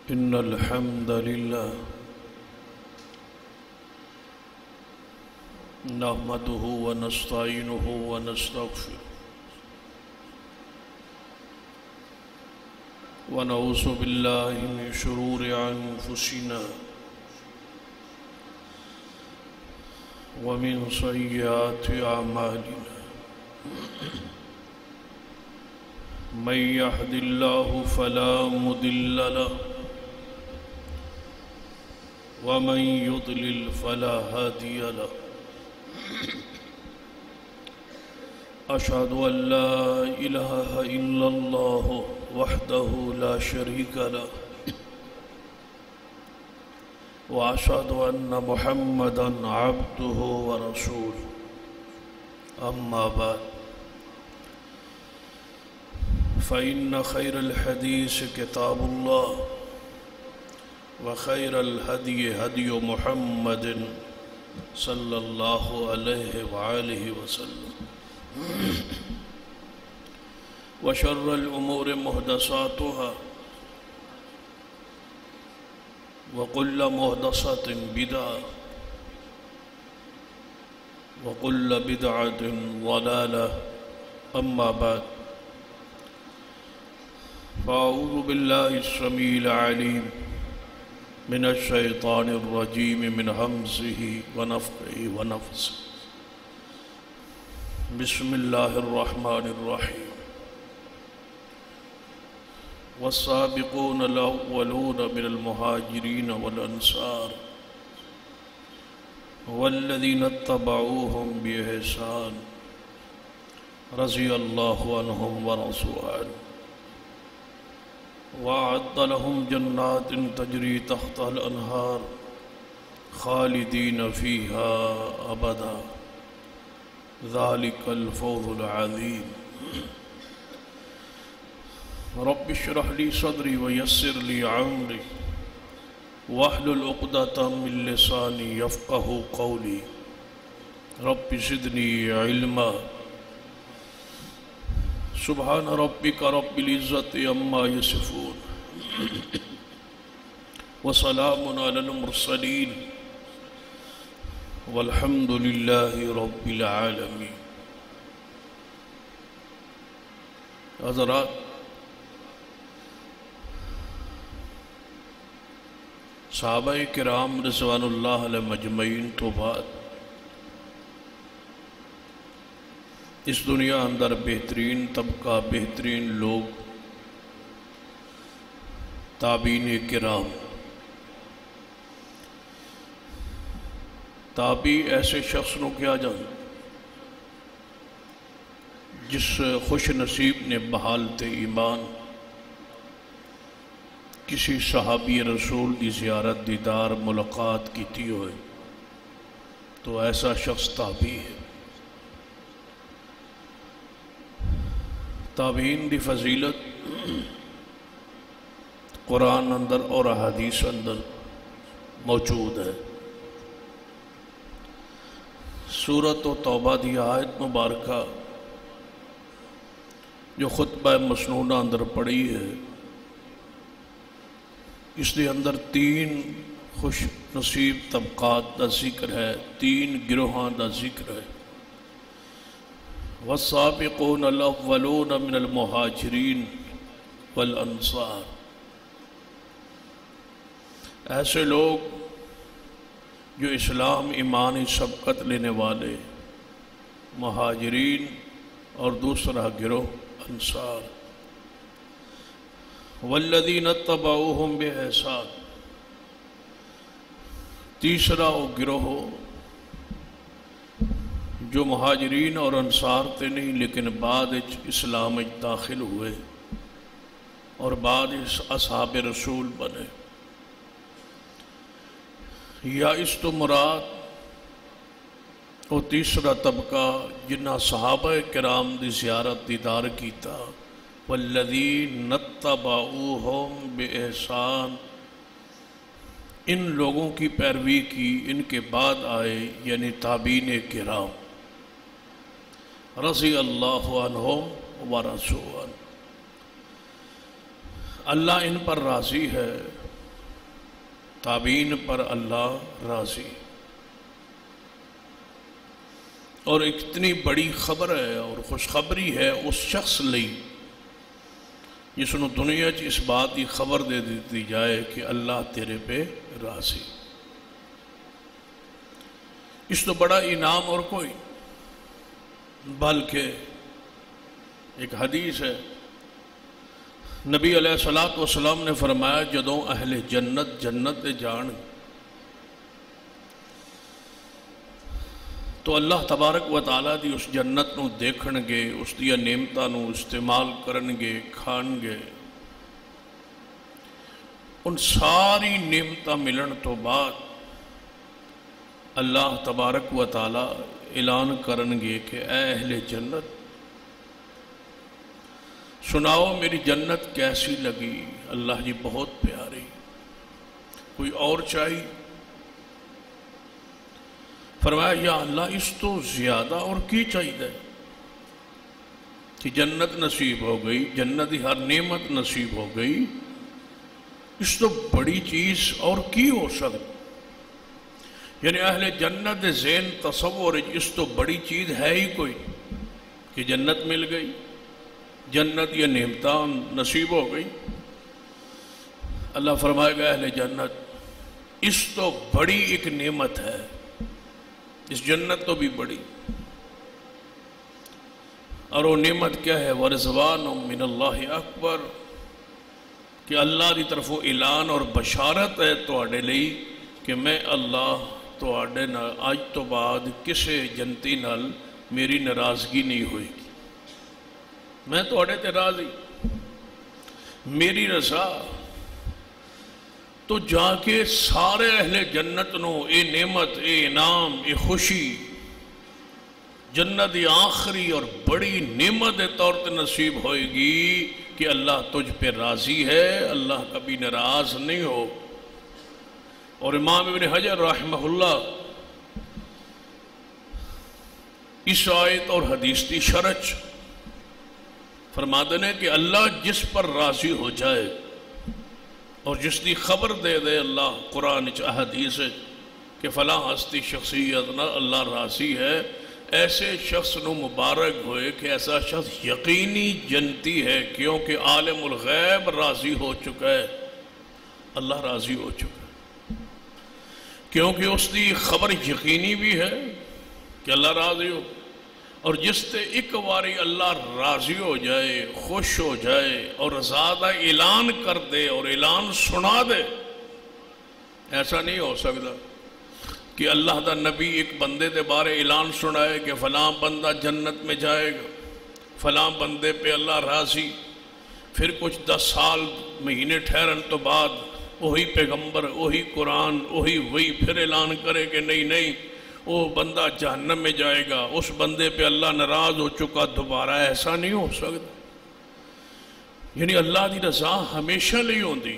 إن الحمد لله نحمده ونستعينه ونستغفره ونعوذ بالله من شرور أنفسنا ومن سيئات أعمالنا من يهد الله فلا مضل له ومن يضلل فلا هادي له أشهد أن لا إله إلا الله وحده لا شريك له وأشهد أن محمدًا عبده ورسوله أما بعد فإن خير الحديث كتاب الله وخير الهدي هدي محمد صلى الله عليه وآله وسلم وشر الأمور محدثاتها وكل محدثة بدعة وكل بدعة ضلالة أما بعد فأعوذ بالله السميع العليم من الشيطان الرجيم من همزه ونفخه ونفثه بسم الله الرحمن الرحيم والسابقون الأولون من المهاجرين والأنصار والذين اتبعوهم بإحسان رضي الله عنهم ورضوا عنه وأعد لهم جنات تجري تحتها الأنهار خالدين فيها أبدا ذلك الفوز العظيم رب اشرح لي صدري ويسر لي أمري واحلل عقدة من لساني يفقهوا قولي رب زدني علما سبحان ربك رب العزة عما يصفون وسلام على المرسلين والحمد لله رب العالمين. حضرات، صحابہ کرام رضوان اللہ علیہ مجمعین تو بعد اس دنیا اندر بہترین طبقہ، بہترین لوگ تابعین کرام. تابعی ایسے شخص نو کیا جان جس خوش نصیب نے بحالت ایمان کسی صحابی رسول دی زیارت، دیدار، ملاقات کیتی ہوئے تو ایسا شخص تابعی ہے. تابعین دی فضیلت قرآن اندر اور احادیث اندر موجود ہے. سورۃ توبہ دی آیت مبارکہ جو خطبہ مسنونہ اندر پڑھی ہے، اس دے اندر 3 خوش نصیب طبقات دا ذکر ہے، 3 گروہاں دا ذکر ہے. والسابقون الاولون من المہاجرین والانصار، ایسے لوگ جو اسلام ایمان سبقت لینے والے، مہاجرین اور دوسرا گروہ انصار. والذین اتبعوہم بإحسان، تیسرا وہ گروہ جو مہاجرین اور انصار تے نہیں لیکن بعد اسلام داخل ہوئے اور بعد اصحاب رسول بنے. یا اس تو مراد وہ تیسرا طبقہ جنہ صحابہ کرام دی زیارت دیدار کیتا. والذین اتبعوہم بإحسان، ان لوگوں کی پیروی کی، ان کے بعد آئے یعنی تابعین کرام. رضی اللہ عنہم ورضوا عنہ، اللہ ان پر راضی ہے تابعین پر اللہ راضی۔ اور اتنی بڑی خبر ہے اور خوشخبری ہے اس شخص لئی جس نو دنیا چ اس بات کی خبر دے دیتی جائے کہ اللہ تیرے پہ راضی۔ اس تو بڑا انعام اور کوئی، بلکہ ایک حدیث ہے، نبی علیہ الصلوۃ والسلام نے فرمایا جدوں اہل جنت جنت دے جان تو اللہ تبارک و تعالیٰ دی اس جنت نو دیکھن گے، اس دیا نعمتاں نو استعمال کرن گے، کھان گے۔ ان ساری نعمتاں ملن تو بعد اللہ تبارک و تعالیٰ اعلان کرن گے کہ اے اہل جنت سناؤ میری جنت کیسی لگی؟ اللہ جی بہت پیاری، کوئی اور چاہیے؟ فرمایا یا اللہ اس تو زیادہ اور کی چاہیے کہ جنت نصیب ہو گئی، جنت کی ہر نعمت نصیب ہو گئی، اس تو بڑی چیز اور کی ہو سکتی؟ یعنی اہل جنت ذہن تصور اس تو بڑی چیز ہے ہی کوئی کہ جنت مل گئی، جنت یا نعمتاں نصیب ہو گئی۔ اللہ فرمائے گا اہل جنت اس تو بڑی ایک نعمت ہے، اس جنت تو بھی بڑی، اور وہ نعمت کیا ہے؟ ورضوان من اللہ اکبر، کہ اللہ دی طرف اعلان اور بشارت ہے تواڈے لئی کہ میں اللہ تواڈے نال اج تو بعد کسے جنتی نال میری ناراضگی نہیں ہوئے گی، میں تواڈے تے راضی، میری رضا۔ تو جا کے سارے اہل جنت نو اے نعمت، اے انعام، اے خوشی جنت دی آخری اور بڑی نعمت دے طور تے نصیب ہوئے گی کہ اللہ تجھ پہ راضی ہے، اللہ کبھی ناراض نہیں ہو۔ اور امام ابن حجر رحمہ اللہ اس آیت اور حدیث کی شرح فرماتے ہیں کہ اللہ جس پر راضی ہو جائے اور جس کی خبر دے دے اللہ قرآن حدیث کہ فلاں ہستی شخصیت نہ اللہ راضی ہے، ایسے شخص نو مبارک ہوئے کہ ایسا شخص یقینی جنتی ہے، کیونکہ عالم الغیب راضی ہو چکا ہے، اللہ راضی ہو چکا ہے، کیونکہ اس کی خبر یقینی بھی ہے کہ اللہ راضی ہو۔ اور جس تے ایک واری اللہ راضی ہو جائے، خوش ہو جائے اور رضا دا اعلان کر دے اور اعلان سنا دے، ایسا نہیں ہو سکتا کہ اللہ دا نبی ایک بندے دے بارے اعلان سنائے کہ فلاں بندہ جنت میں جائے گا، فلاں بندے پہ اللہ راضی، پھر کچھ 10 سال مہینے ٹھہرن تو بعد وہی پیغمبر، وہی قرآن، وہی پھر اعلان کرے کہ نہیں وہ بندہ جہنم میں جائے گا، اس بندے پہ اللہ ناراض ہو چکا دوبارہ، ایسا نہیں ہو سکتا۔ یعنی اللہ دی رضا ہمیشہ لئی ہوندی،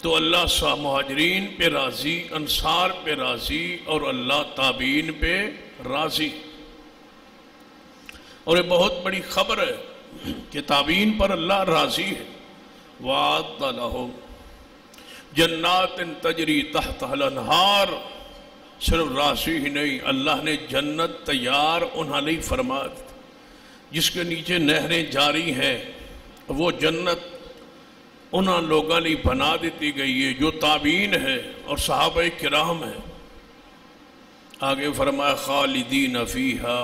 تو اللہ سا مہاجرین پہ راضی، انصار پہ راضی اور اللہ تابعین پہ راضی۔ اور یہ بہت بڑی خبر ہے کہ تابعین پر اللہ راضی ہے۔ وَعَدَّ لَهُمْ جَنَّاتٍ تَجْرِي تَحْتَهَا الْأَنْهَارُ، صرف راضی ہی نہیں، اللہ نے جنت تیار انہاں لئی فرما دی جس کے نیچے نہریں جاری ہیں، وہ جنت انہاں لوگاں لئی بنا دیتی گئی ہے جو تابعین ہے اور صحابہ کرام ہے۔ آگے فرمایا خالدین فیہا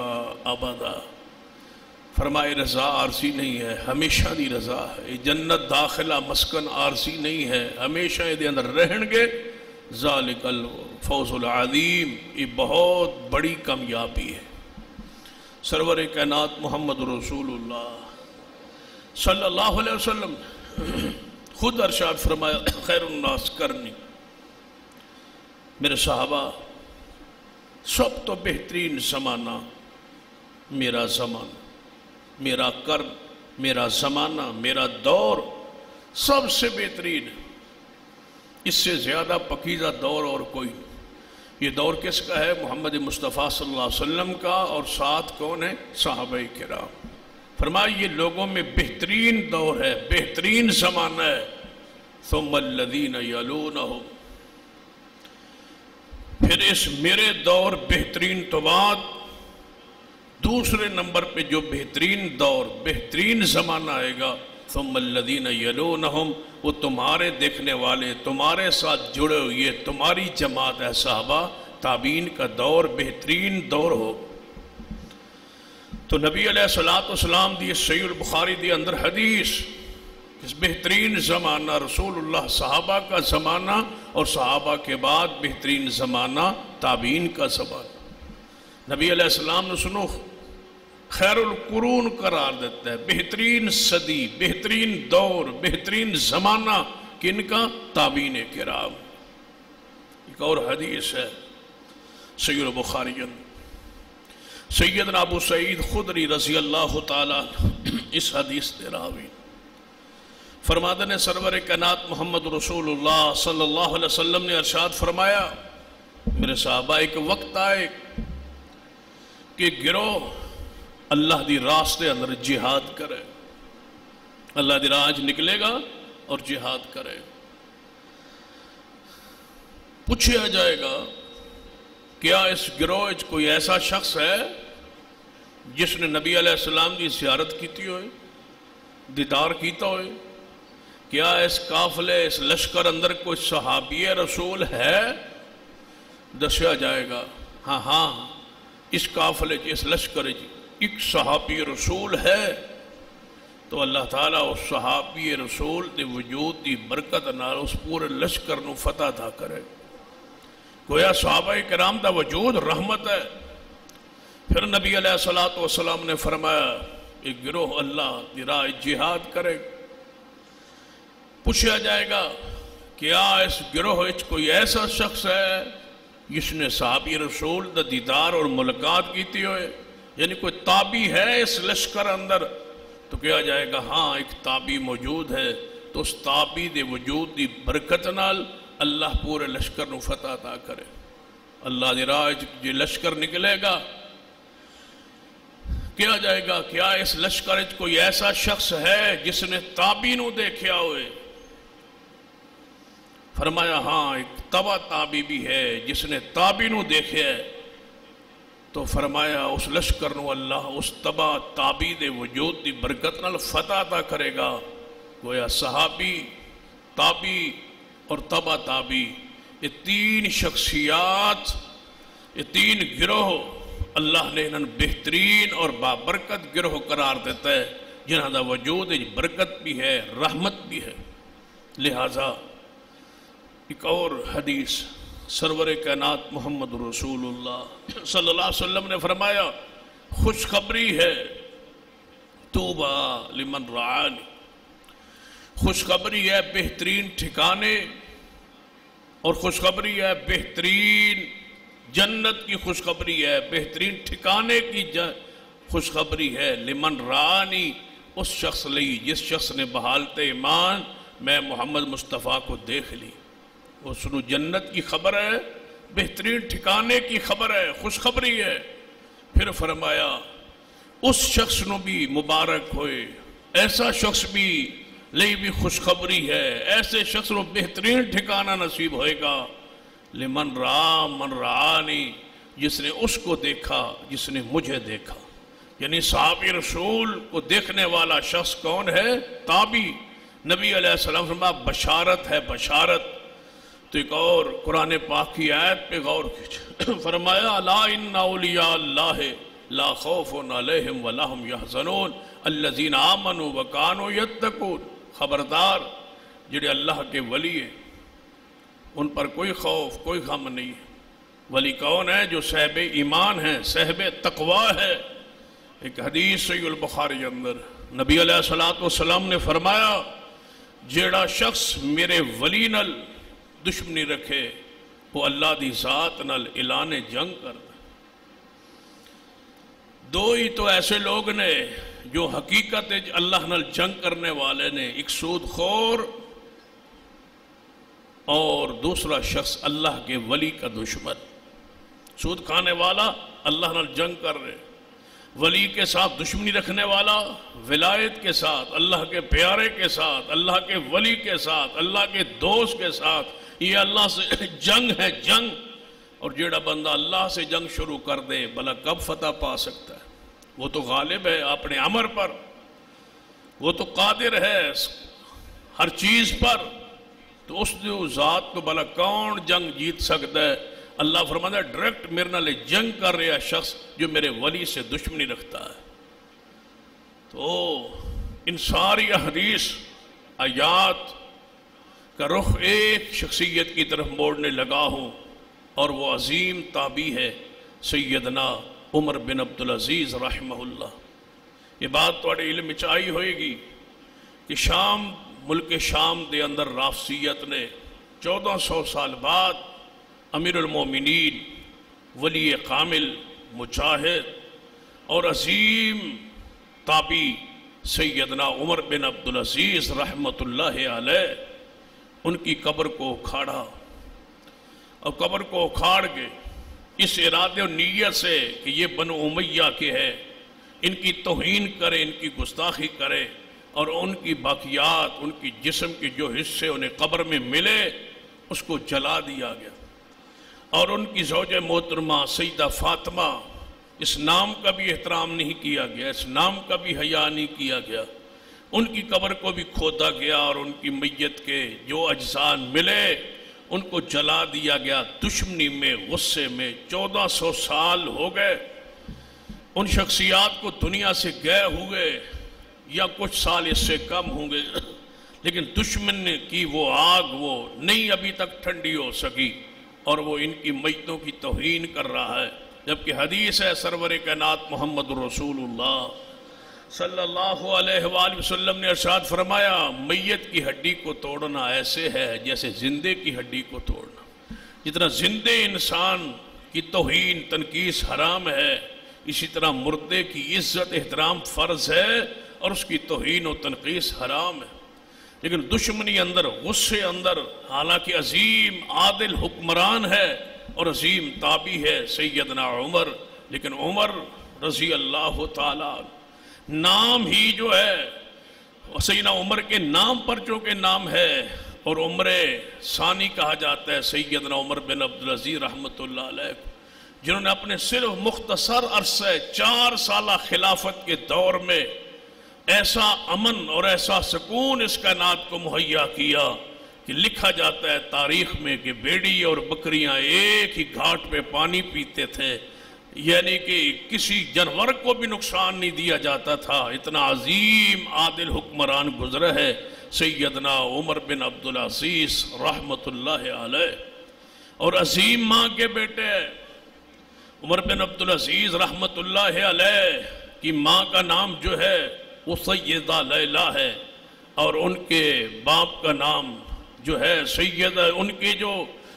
ابدا، فرمائے رضا عارضی نہیں ہے، ہمیشہ دی رضا ہے، جنت داخلہ مسکن عارضی نہیں ہے، ہمیشہ دے اندر رہن گے۔ ذالک الفوز العظیم، یہ بہت بڑی کامیابی ہے۔ سرور کائنات محمد رسول اللہ صلی اللہ علیہ وسلم خود ارشاد فرمایا خیر الناس کرنی، میرے صحابہ سب تو بہترین زمانہ میرا زمانہ، میرا کرن، میرا زمانہ، میرا دور سب سے بہترین ہے، اس سے زیادہ پکیزہ دور اور کوئی نہیں۔ یہ دور کس کا ہے؟ محمد مصطفیٰ صلی اللہ علیہ وسلم کا، اور ساتھ کون ہے؟ صحابہ کرام۔ فرمایا یہ لوگوں میں بہترین دور ہے، بہترین زمانہ ہے۔ ثم الذین یلونہم، پھر اس میرے دور بہترین تو بعد دوسرے نمبر پہ جو بہترین دور بہترین زمانہ آئے گا، ثم الذین یلونہم، وہ تمہارے دیکھنے والے، تمہارے ساتھ جڑے ہوئے، تمہاری جماعت ہے صحابہ، تابعین کا دور بہترین دور ہو۔ تو نبی علیہ السلام دی صحیح البخاری دی اندر حدیث، اس بہترین زمانہ رسول اللہ صحابہ کا زمانہ، اور صحابہ کے بعد بہترین زمانہ تابعین کا زمانہ۔ نبی علیہ السلام نے سنو خیر القرون قرار دیتا ہے، بہترین صدی، بہترین دور، بہترین زمانہ کن کا؟ تابعین کرام۔ ایک اور حدیث ہے صحیح البخاری، سیدنا ابو سعید خدری رضی اللہ تعالیٰ اس حدیث دے راوی فرماتے ہیں، سرور کائنات محمد رسول اللہ صلی اللہ علیہ وسلم نے ارشاد فرمایا، میرے صحابہ ایک وقت آئے کہ گروہ اللہ دی راستے اندر جہاد کرے، اللہ دی راہ نکلے گا اور جہاد کرے۔ پوچھا جائے گا کیا اس گروہ کوئی ایسا شخص ہے جس نے نبی علیہ السلام کی زیارت کیتی ہوئے، دیدار کیتا ہوئے؟ کیا اس قافلے اس لشکر اندر کوئی صحابی رسول ہے؟ دسیا جائے گا ہاں اس قافلے اس لشکر ایک صحابی رسول ہے۔ تو اللہ تعالیٰ اس صحابی رسول دے وجود دی برکت نال اس پورے لشکر نو فتح عطا کرے۔ گویا صحابہ کرام دا وجود رحمت ہے۔ پھر نبی علیہ السلام نے فرمایا ایک گروہ اللہ دی راہ جہاد کرے۔ پوچھا جائے گا کیا اس گروہ کوئی ایسا شخص ہے جس نے صحابی رسول دا دیدار اور ملاقات کیتی ہوئے، یعنی کوئی تابعی ہے اس لشکر اندر؟ تو کیا جائے گا ہاں ایک تابعی موجود ہے۔ تو اس تابعی دے وجود دی برکت نال اللہ پورے لشکر نو فتح عطا کرے۔ اللہ دی راہ جو لشکر نکلے گا، کیا جائے گا کیا اس لشکر کوئی ایسا شخص ہے جس نے تابعی نو دیکھیا ہوئے؟ فرمایا ہاں ایک تبع تابعی بھی ہے جس نے تابعی نو دیکھے ہے۔ تو فرمایا اس لشکر نو اللہ اس تبع تابعی دے وجود دی برکت نال فتح عطا کرے گا۔ گویا صحابی، تابعی اور تبع تابعی، یہ تین شخصیات، یہ تین گروہ اللہ نے انہوں بہترین اور بابرکت گروہ قرار دیتا ہے، جنہاں دا وجود برکت بھی ہے، رحمت بھی ہے۔ لہٰذا ایک اور حدیث سرور کائنات محمد رسول اللہ صلی اللہ علیہ وسلم نے فرمایا، خوشخبری ہے طوبیٰ لمن رعانی، خوشخبری ہے بہترین ٹھکانے، اور خوشخبری ہے بہترین جنت کی خوشخبری ہے، بہترین ٹھکانے کی خوشخبری ہے لمن رعانی، اس شخص لئی جس شخص نے بحالت ایمان میں محمد مصطفیٰ کو دیکھ لی۔ وہ سنو جنت کی خبر ہے، بہترین ٹھکانے کی خبر ہے، خوشخبری ہے۔ پھر فرمایا اس شخص نو بھی مبارک ہوئے، ایسا شخص بھی لئی بھی خوشخبری ہے، ایسے شخص نو بہترین ٹھکانہ نصیب ہوئے گا لمن را من رعانی، جس نے اس کو دیکھا جس نے مجھے دیکھا۔ یعنی صحابی رسول کو دیکھنے والا شخص کون ہے؟ تابعی۔ نبی علیہ السلام فرمایا بشارت ہے، بشارت۔ تو ایک اور قرآن پاک کی آیت پہ غور کیجئے، فرمایا الا ان اولیاء اللہ لا خوف علیہم ولا هم یحزنون الذین آمنوا وکانوا یتقون، خبردار جڑے اللہ کے ولی ہیں ان پر کوئی خوف کوئی غم نہیں ہے۔ ولی کون ہے؟ جو صاحب ایمان ہیں، صاحب تقوی ہے۔ ایک حدیث صحیح البخاری اندر نبی علیہ السلام نے فرمایا جیڑا شخص میرے ولی نل دشمنی رکھے وہ اللہ دی ذات نال اعلان جنگ کرتا۔ دو ہی تو ایسے لوگ نے جو حقیقت اللہ نال جنگ کرنے والے نے، ایک سود خور اور دوسرا شخص اللہ کے ولی کا دشمن۔ سود کھانے والا اللہ نال جنگ کر رہے، ولی کے ساتھ دشمنی رکھنے والا ولایت کے ساتھ، اللہ کے پیارے کے ساتھ، اللہ کے ولی کے ساتھ، اللہ کے دوست کے ساتھ، یہ اللہ سے جنگ ہے، جنگ۔ اور جیڑا بندہ اللہ سے جنگ شروع کر دے بھلا کب فتح پا سکتا ہے؟ وہ تو غالب ہے اپنے امر پر، وہ تو قادر ہے ہر چیز پر، تو اس ذات تو بھلا کون جنگ جیت سکتا ہے؟ اللہ فرماتا ہے ڈائریکٹ میرے نال جنگ کر رہا شخص جو میرے ولی سے دشمنی رکھتا ہے۔ تو ان ساری احادیث آیات کا رخ ایک شخصیت کی طرف موڑنے لگا ہوں، اور وہ عظیم تابعی ہے سیدنا عمر بن عبدالعزیز رحمہ اللہ۔ یہ بات تھوڑے علم وچ آئی ہوئے گی کہ شام، ملک شام دے اندر رافضیت نے 1400 سال بعد امیر المومنین، ولی کامل، مجاہد اور عظیم تابعی سیدنا عمر بن عبدالعزیز رحمۃ اللہ علیہ ان کی قبر کو اکھاڑا، اور قبر کو اکھاڑ کے اس ارادے اور نیت سے کہ یہ بنو امیہ کے ہے، ان کی توہین کرے، ان کی گستاخی کرے، اور ان کی باقیات، ان کی جسم کے جو حصے انہیں قبر میں ملے اس کو جلا دیا گیا، اور ان کی زوج محترمہ سیدہ فاطمہ، اس نام کا بھی احترام نہیں کیا گیا، اس نام کا بھی حیا نہیں کیا گیا، ان کی قبر کو بھی کھودا گیا، اور ان کی میت کے جو اجزاء ملے ان کو جلا دیا گیا، دشمنی میں، غصے میں۔ 1400 سال ہو گئے ان شخصیات کو دنیا سے گئے ہوئے، یا کچھ سال اس سے کم ہوں گے، لیکن دشمن کی وہ آگ وہ نہیں ابھی تک ٹھنڈی ہو سکی، اور وہ ان کی میتوں کی توہین کر رہا ہے، جبکہ حدیث ہے سرور کائنات محمد رسول اللہ صلی اللہ علیہ وآلہ وسلم نے ارشاد فرمایا میت کی ہڈی کو توڑنا ایسے ہے جیسے زندے کی ہڈی کو توڑنا۔ جتنا زندے انسان کی توہین تنقیص حرام ہے، اسی طرح مردے کی عزت احترام فرض ہے، اور اس کی توہین و تنقیص حرام ہے۔ لیکن دشمنی اندر، غصے اندر، حالانکہ عظیم عادل حکمران ہے اور عظیم تابعی ہے سیدنا عمر، لیکن عمر رضی اللہ تعالیٰ نام ہی جو ہے سیدنا عمر کے نام پر چونکہ نام ہے، اور عمر ثانی کہا جاتا ہے سیدنا عمر بن عبدالعزیز رحمۃ اللہ علیہ، جنہوں نے اپنے صرف مختصر عرصہ 4 سالہ خلافت کے دور میں ایسا امن اور ایسا سکون اس کائنات کو مہیا کیا کہ لکھا جاتا ہے تاریخ میں کہ بیڑی اور بکریاں ایک ہی گھاٹ پہ پانی پیتے تھے، یعنی کہ کسی جانور کو بھی نقصان نہیں دیا جاتا تھا۔ اتنا عظیم عادل حکمران گزرا ہے سیدنا عمر بن عبدالعزیز رحمۃ اللہ علیہ، اور عظیم ماں کے بیٹے عمر بن عبدالعزیز رحمۃ اللہ علیہ کی ماں کا نام جو ہے وہ سیدہ لیلی ہے، اور ان کے باپ کا نام جو ہے ان کے جو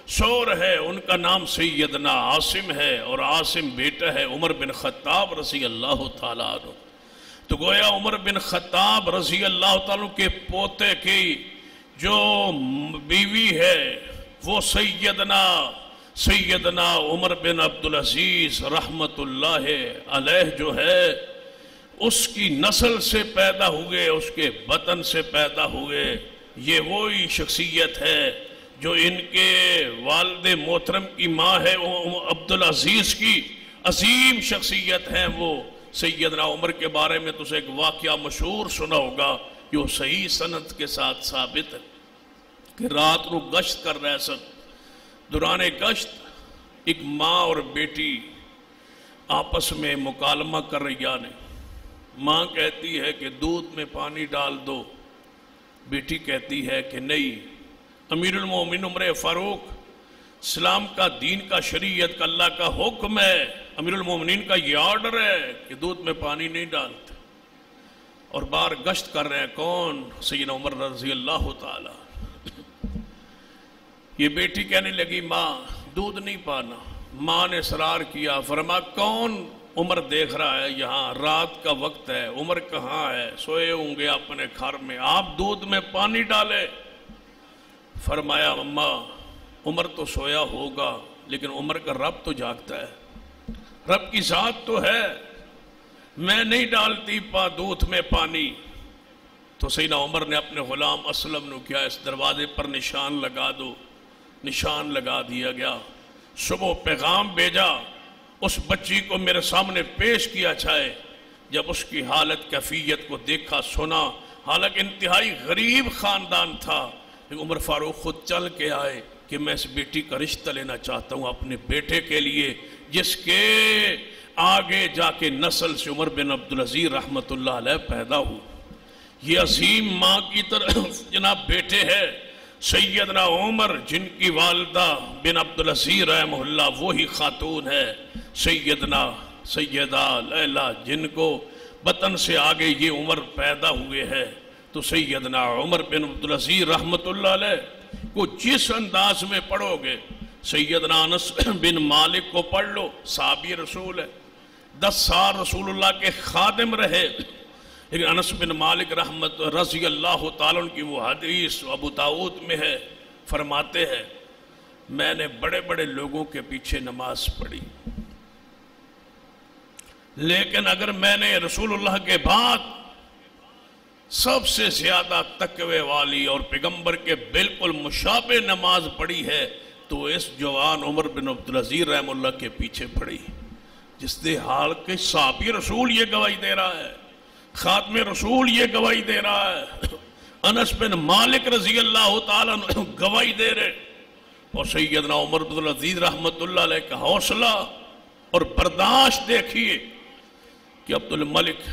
شور ہے ان کا نام سیدنا عاصم ہے، اور عاصم بیٹا ہے عمر بن خطاب رضی اللہ تعالیٰ عنہ۔ تو گویا عمر بن خطاب رضی اللہ تعالیٰ کے پوتے کی جو بیوی ہے وہ سیدنا عمر بن عبدالعزیز رحمت اللہ علیہ جو ہے اس کی نسل سے پیدا ہوئے، اس کے بطن سے پیدا ہوئے۔ یہ وہی شخصیت ہے جو ان کے والد محترم کی ماں ہے عبدالعزیز کی عظیم شخصیت ہے۔ وہ سیدنا عمر کے بارے میں تو ایک واقعہ مشہور سنا ہوگا جو صحیح سند کے ساتھ ثابت ہے کہ رات کو گشت کر رہے سن، دوران گشت ایک ماں اور بیٹی آپس میں مکالمہ کر رہی نے۔ ماں کہتی ہے کہ دودھ میں پانی ڈال دو، بیٹی کہتی ہے کہ نہیں، امیر المومنین عمر فاروق، اسلام کا، دین کا، شریعت کا، اللہ کا حکم ہے، امیر المومنین کا یہ آرڈر ہے کہ دودھ میں پانی نہیں ڈالتے، اور باہر گشت کر رہے ہیں کون؟ سیدنا عمر رضی اللہ تعالی۔ یہ بیٹی کہنے لگی ماں دودھ نہیں پانا، ماں نے اصرار کیا، فرمایا کون عمر دیکھ رہا ہے یہاں، رات کا وقت ہے، عمر کہاں ہے، سوئے ہوں گے اپنے گھر میں، آپ دودھ میں پانی ڈالے۔ فرمایا اماں عمر تو سویا ہوگا لیکن عمر کا رب تو جاگتا ہے، رب کی ذات تو ہے، میں نہیں ڈالتی دودھ میں پانی۔ تو سیدنا عمر نے اپنے غلام اسلم نے کیا اس دروازے پر نشان لگا دو، نشان لگا دیا گیا۔ صبح پیغام بھیجا اس بچی کو میرے سامنے پیش کیا جائے. جب اس کی حالت کیفیت کو دیکھا سنا، حالانکہ انتہائی غریب خاندان تھا، عمر فاروق خود چل کے آئے کہ میں اس بیٹی کا رشتہ لینا چاہتا ہوں اپنے بیٹے کے لیے، جس کے آگے جا کے نسل سے عمر بن عبدالعزیز رحمت اللہ علیہ پیدا ہو. یہ عظیم ماں کی طرف جناب بیٹے ہیں سیدنا عمر، جن کی والدہ بن عبدالعزیز رحمہ اللہ وہی خاتون ہے سیدہ لیلا، جن کو بطن سے آگے یہ عمر پیدا ہوئے ہیں. تو سیدنا عمر بن عبدالعزیز رحمت اللہ علیہ کو جس انداز میں پڑھو گے، سیدنا انس بن مالک کو پڑھ لو، صحابی رسول ہے، 10 سال رسول اللہ کے خادم رہے. لیکن انس بن مالک رحمت رضی اللہ تعالیٰ کی وہ حدیث ابو داؤد میں ہے، فرماتے ہیں میں نے بڑے بڑے لوگوں کے پیچھے نماز پڑھی، لیکن اگر میں نے رسول اللہ کے بعد سب سے زیادہ تقوی والی اور پیغمبر کے بالکل مشابہ نماز پڑھی ہے تو اس جوان عمر بن عبدالعزیز رحم اللہ کے پیچھے پڑھی، جس دے حال کے صحابی رسول یہ گواہی دے رہا ہے، خاتم رسول یہ گواہی دے رہا ہے، انس بن مالک رضی اللہ تعالیٰ گواہی دے رہے. اور سیدنا عمر بن عبدالعزیز رحمت اللہ علیہ کا حوصلہ اور برداشت دیکھیے کہ عبد الملک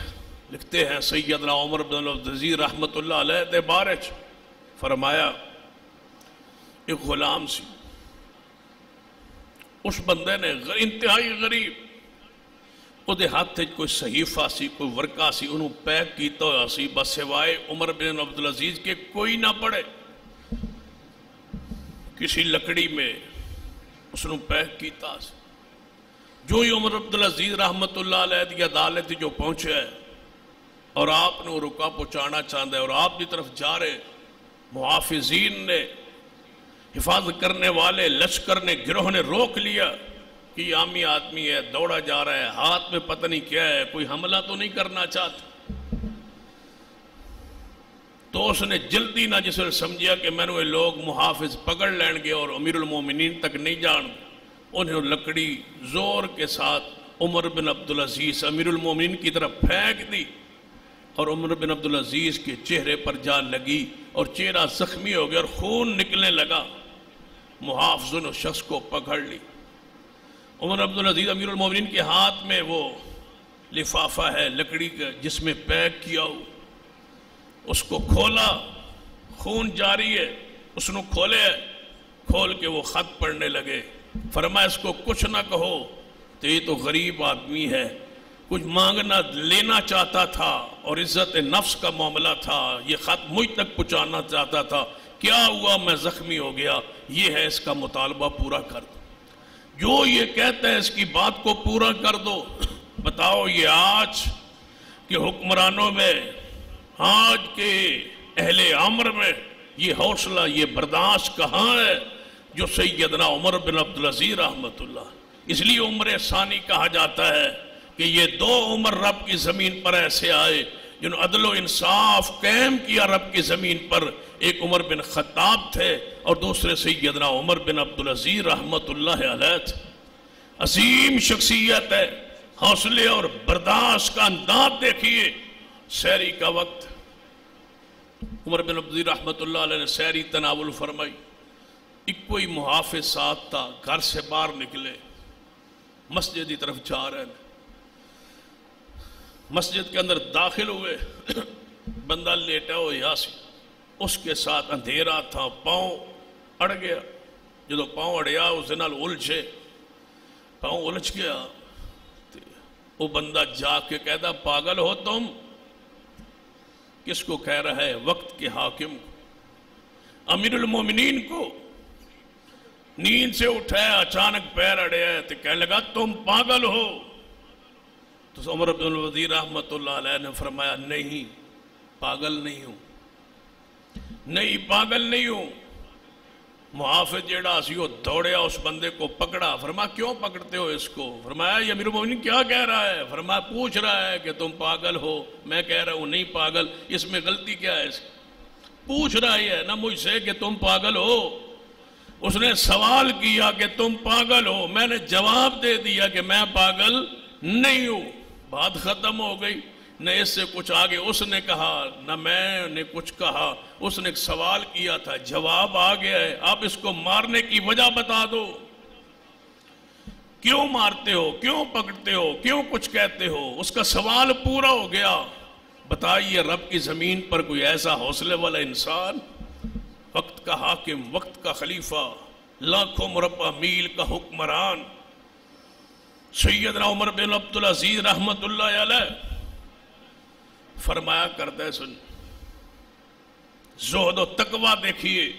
لکھتے ہیں سیدنا عمر بن عبدالعزیز رحمت اللہ علیہ دے بارچ فرمایا ایک غلام سی، اس بندے نے انتہائی غریب وہ ہاتھ کوئی صحیفہ سی کوئی ورقہ سی انہوں پیک کیتا ہوا سی، بس سوائے عمر بن عبدالعزیز کے کوئی نہ پڑے. کسی لکڑی میں اس نے پیک کیتا سی. جو ہی عمر عبدالعزیز رحمت اللہ علیہ دی عدالت جو پہنچے ہے اور آپ نے وہ رکا پہنچانا چاہتا ہے اور آپ کی طرف جا رہے، محافظین نے، حفاظت کرنے والے لشکر نے، گروہ نے روک لیا کہ یہ عامی آدمی ہے، دوڑا جا رہا ہے، ہاتھ میں پتہ نہیں کیا ہے، کوئی حملہ تو نہیں کرنا چاہتا. تو اس نے جلدی نہ جس نے سمجھیا کہ میں نے لوگ محافظ پکڑ لین گے اور امیر المومنین تک نہیں جان گے، انہوں نے لکڑی زور کے ساتھ عمر بن عبدالعزیز امیر المومنین کی طرف پھینک دی اور عمر بن عبدالعزیز کے چہرے پر جا لگی اور چہرہ زخمی ہو گیا اور خون نکلنے لگا. محافظوں نے شخص کو پکڑ لی. عمر عبدالعزیز امیر المومنین کے ہاتھ میں وہ لفافہ ہے لکڑی کا جس میں پیک کیا ہو، اس کو کھولا، خون جاری ہے، اس نے کھولے، کھول کے وہ خط پڑھنے لگے. فرمایا اس کو کچھ نہ کہو، تو یہ تو غریب آدمی ہے، کچھ مانگنا لینا چاہتا تھا اور عزت نفس کا معاملہ تھا، یہ خط مجھ تک پہنچانا چاہتا تھا، کیا ہوا میں زخمی ہو گیا، یہ ہے اس کا مطالبہ پورا کر دو. جو یہ کہتا ہے اس کی بات کو پورا کر دو. بتاؤ یہ آج کے حکمرانوں میں، آج کے اہل امر میں یہ حوصلہ یہ برداشت کہاں ہے جو سیدنا عمر بن عبدالعزیز رحمت اللہ. اس لیے عمر ثانی کہا جاتا ہے کہ یہ 2 عمر رب کی زمین پر ایسے آئے جنہوں عدل و انصاف قائم کیا رب کی زمین پر. ایک عمر بن خطاب تھے اور دوسرے سیدنا عمر بن عبدالعزیز رحمت اللہ علیہ تھے. عظیم شخصیت ہے، حوصلے اور برداشت کا انداز دیکھیے. سحری کا وقت عمر بن عبدالعزیز رحمت اللہ علیہ نے سحری تناول فرمائی. ایک کوئی محافظ ساتھ تھا، گھر سے باہر نکلے، مسجد کی طرف جا رہے ہیں. مسجد کے اندر داخل ہوئے، بندہ لیٹا ہو یاسی، اس کے ساتھ اندھیرا تھا، پاؤں اڑ گیا. جدو پاؤں اڑیا اس نال الجھے، پاؤں الجھ گیا. وہ بندہ جا کے کہتا پاگل ہو تم؟ کس کو کہہ رہا ہے؟ وقت کے حاکم کو، امیر المومنین کو. نیند سے اٹھایا، اچانک پیر اڑیا تو کہنے لگا تم پاگل ہو. تو عمر بن عبدالعزیز رحمت اللہ علیہ نے فرمایا نہیں، پاگل نہیں ہوں، نہیں پاگل نہیں ہوں. محافظ جیڑا سی وہ دوڑیا، اس بندے کو پکڑا. فرمایا کیوں پکڑتے ہو اس کو؟ فرمایا یہ امیر المومنین کیا کہہ رہا ہے؟ فرمایا پوچھ رہا ہے کہ تم پاگل ہو. میں کہہ رہا ہوں نہیں پاگل، اس میں غلطی کیا ہے؟ اس پوچھ رہا ہے نا مجھ سے کہ تم پاگل ہو. اس نے سوال کیا کہ تم پاگل ہو، میں نے جواب دے دیا کہ میں پاگل نہیں ہوں، بات ختم ہو گئی۔ نہ اس سے کچھ آگے اس نے کہا نہ میں نے کچھ کہا، اس نے ایک سوال کیا تھا، جواب آ گیا ہے، اب اس کو مارنے کی وجہ بتا دو، کیوں مارتے ہو، کیوں پکڑتے ہو، کیوں کچھ کہتے ہو؟ اس کا سوال پورا ہو گیا۔ بتائیے رب کی زمین پر کوئی ایسا حوصلے والا انسان، وقت کا حاکم، وقت کا خلیفہ، لاکھوں مربع میل کا حکمران، سیدنا عمر بن عبدالعزیز رحمت اللہ علیہ فرمایا کرتا ہے، سن زہد و تقوی دیکھیے،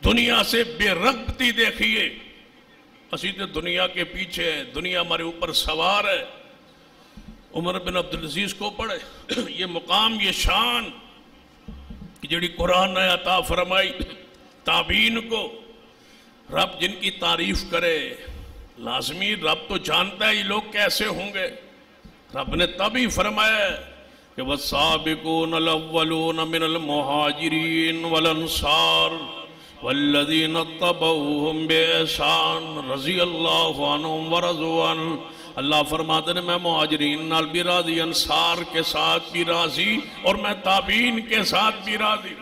دنیا سے بے رغبتی دیکھیے۔ اسی تو دنیا کے پیچھے ہے، دنیا ہمارے اوپر سوار ہے۔ عمر بن عبدالعزیز کو پڑھے یہ مقام، یہ شان کہ جڑی قرآن نے عطا فرمائی تابعین کو، رب جن کی تعریف کرے لازمی رب تو جانتا ہے یہ لوگ کیسے ہوں گے۔ رب نے تبھی فرمایا کہ وَالسَّابِقُونَ الْأَوَّلُونَ مِنَ الْمُهَاجِرِينَ وَالْأَنصَارِ وَالَّذِينَ اتَّبَعُوهُمْ بِإِحْسَانٍ رضی اللہ عنہم ورضوا عنہ۔ اللہ فرماتے ہیں میں مہاجرین نال بھی راضی، انصار کے ساتھ بھی راضی، اور میں تابعین کے ساتھ بھی راضی۔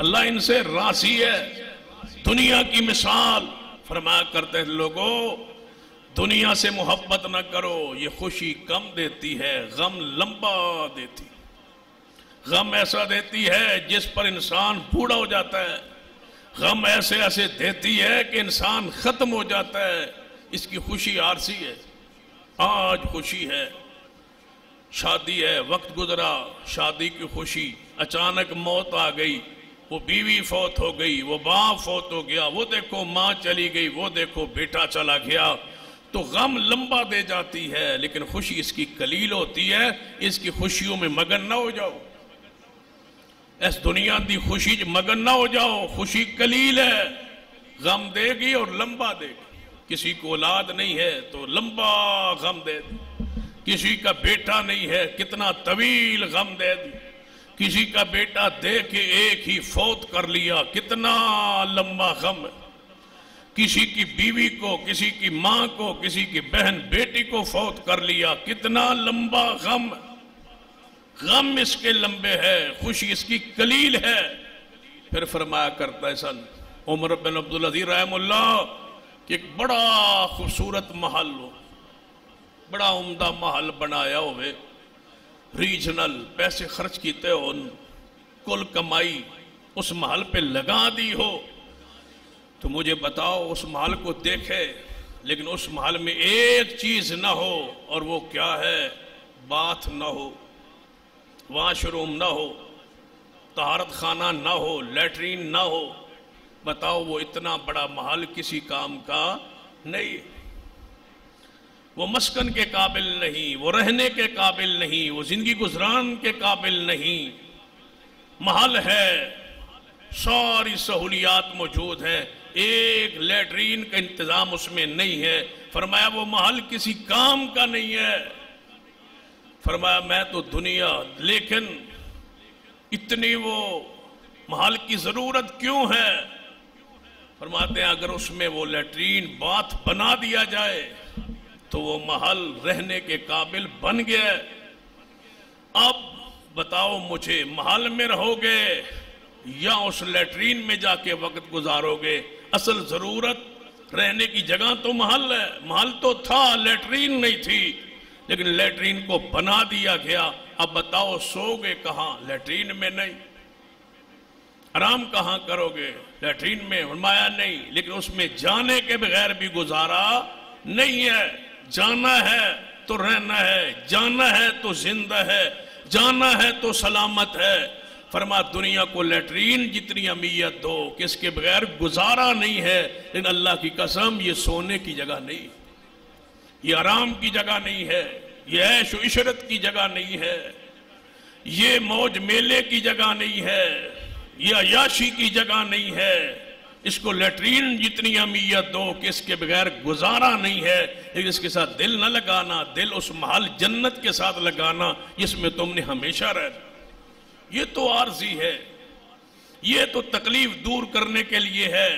اللہ ان سے راضی ہے۔ دنیا کی مثال فرمایا کرتے ہیں لوگوں دنیا سے محبت نہ کرو، یہ خوشی کم دیتی ہے، غم لمبا دیتی، غم ایسا دیتی ہے جس پر انسان بوڑھا ہو جاتا ہے، غم ایسے ایسے دیتی ہے کہ انسان ختم ہو جاتا ہے۔ اس کی خوشی عارضی ہے، آج خوشی ہے، شادی ہے، وقت گزرا، شادی کی خوشی، اچانک موت آ گئی، وہ بیوی فوت ہو گئی، وہ باپ فوت ہو گیا، وہ دیکھو ماں چلی گئی، وہ دیکھو بیٹا چلا گیا، تو غم لمبا دے جاتی ہے، لیکن خوشی اس کی قلیل ہوتی ہے۔ اس کی خوشیوں میں مگن نہ ہو جاؤ، اس دنیا دی خوشی مگن نہ ہو جاؤ، خوشی قلیل ہے، غم دے گی اور لمبا دے گی۔ کسی کو اولاد نہیں ہے تو لمبا غم دے دی، کسی کا بیٹا نہیں ہے کتنا طویل غم دے دی، کسی کا بیٹا دے کے ایک ہی فوت کر لیا کتنا لمبا غم ہے، کسی کی بیوی کو، کسی کی ماں کو، کسی کی بہن بیٹی کو فوت کر لیا کتنا لمبا غم ہے۔ غم اس کے لمبے ہے، خوشی اس کی قلیل ہے۔ پھر فرمایا کرتا ہے سن عمر بن عبدالعزیز رحم اللہ کہ ایک بڑا خوبصورت محل ہو، بڑا عمدہ محل بنایا ہوئے، ریجنل پیسے خرچ کیتے ہو، کل کمائی اس محل پہ لگا دی ہو، تو مجھے بتاؤ اس محل کو دیکھے، لیکن اس محل میں ایک چیز نہ ہو، اور وہ کیا ہے؟ باتھ نہ ہو، واش روم نہ ہو، طہارت خانہ نہ ہو، لیٹرین نہ ہو۔ بتاؤ وہ اتنا بڑا محل کسی کام کا نہیں، وہ مسکن کے قابل نہیں، وہ رہنے کے قابل نہیں، وہ زندگی گزران کے قابل نہیں۔ محل ہے، ساری سہولیات موجود ہیں، ایک لیٹرین کا انتظام اس میں نہیں ہے۔ فرمایا وہ محل کسی کام کا نہیں ہے۔ فرمایا میں تو دنیا، لیکن اتنی وہ محل کی ضرورت کیوں ہے؟ فرماتے ہیں اگر اس میں وہ لیٹرین باتھ بنا دیا جائے تو وہ محل رہنے کے قابل بن گیا۔ اب بتاؤ مجھے محل میں رہو گے یا اس لیٹرین میں جا کے وقت گزارو گے؟ اصل ضرورت رہنے کی جگہ تو محل ہے، محل تو تھا، لیٹرین نہیں تھی، لیکن لیٹرین کو بنا دیا گیا۔ اب بتاؤ سو گے کہاں؟ لیٹرین میں نہیں۔ آرام کہاں کرو گے؟ لیٹرین میں۔ فرمایا نہیں، لیکن اس میں جانے کے بغیر بھی گزارا نہیں ہے۔ جانا ہے تو رہنا ہے، جانا ہے تو زندہ ہے، جانا ہے تو سلامت ہے۔ فرما دنیا کو لیٹرین جتنی اہمیت دو کہ اس کے بغیر گزارا نہیں ہے، لیکن اللہ کی قسم یہ سونے کی جگہ نہیں، یہ آرام کی جگہ نہیں ہے، یہ عیش و عشرت کی جگہ نہیں ہے، یہ موج میلے کی جگہ نہیں ہے، یہ عیاشی کی جگہ نہیں ہے۔ اس کو لیٹرین جتنی اہمیت دو کہ اس کے بغیر گزارا نہیں ہے، لیکن اس کے ساتھ دل نہ لگانا، دل اس محل جنت کے ساتھ لگانا جس میں تم نے ہمیشہ رہنا۔ یہ تو عارضی ہے، یہ تو تکلیف دور کرنے کے لیے ہے،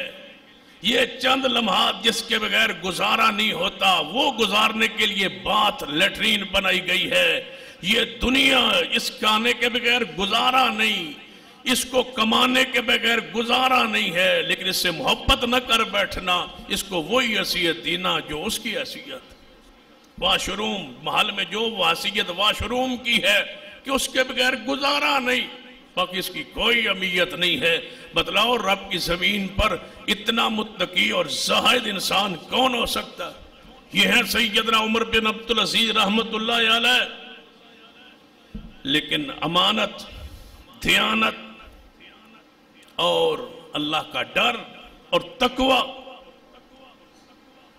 یہ چند لمحات جس کے بغیر گزارا نہیں ہوتا، وہ گزارنے کے لیے بات لیٹرین بنائی گئی ہے۔ یہ دنیا اس کھانے کے بغیر گزارا نہیں، اس کو کمانے کے بغیر گزارا نہیں ہے، لیکن اس سے محبت نہ کر بیٹھنا، اس کو وہی حیثیت دینا جو اس کی حیثیت۔ واش روم محل میں جو وہ حیثیت واش روم کی ہے کہ اس کے بغیر گزارا نہیں، باقی اس کی کوئی اہمیت نہیں ہے۔ بتلاؤ رب کی زمین پر اتنا متقی اور زاہد انسان کون ہو سکتا ہے؟ یہ ہے سیدنا عمر بن عبدالعزیز رحمت اللہ علیہ۔ لیکن امانت، دیانت اور اللہ کا ڈر اور تقوی۔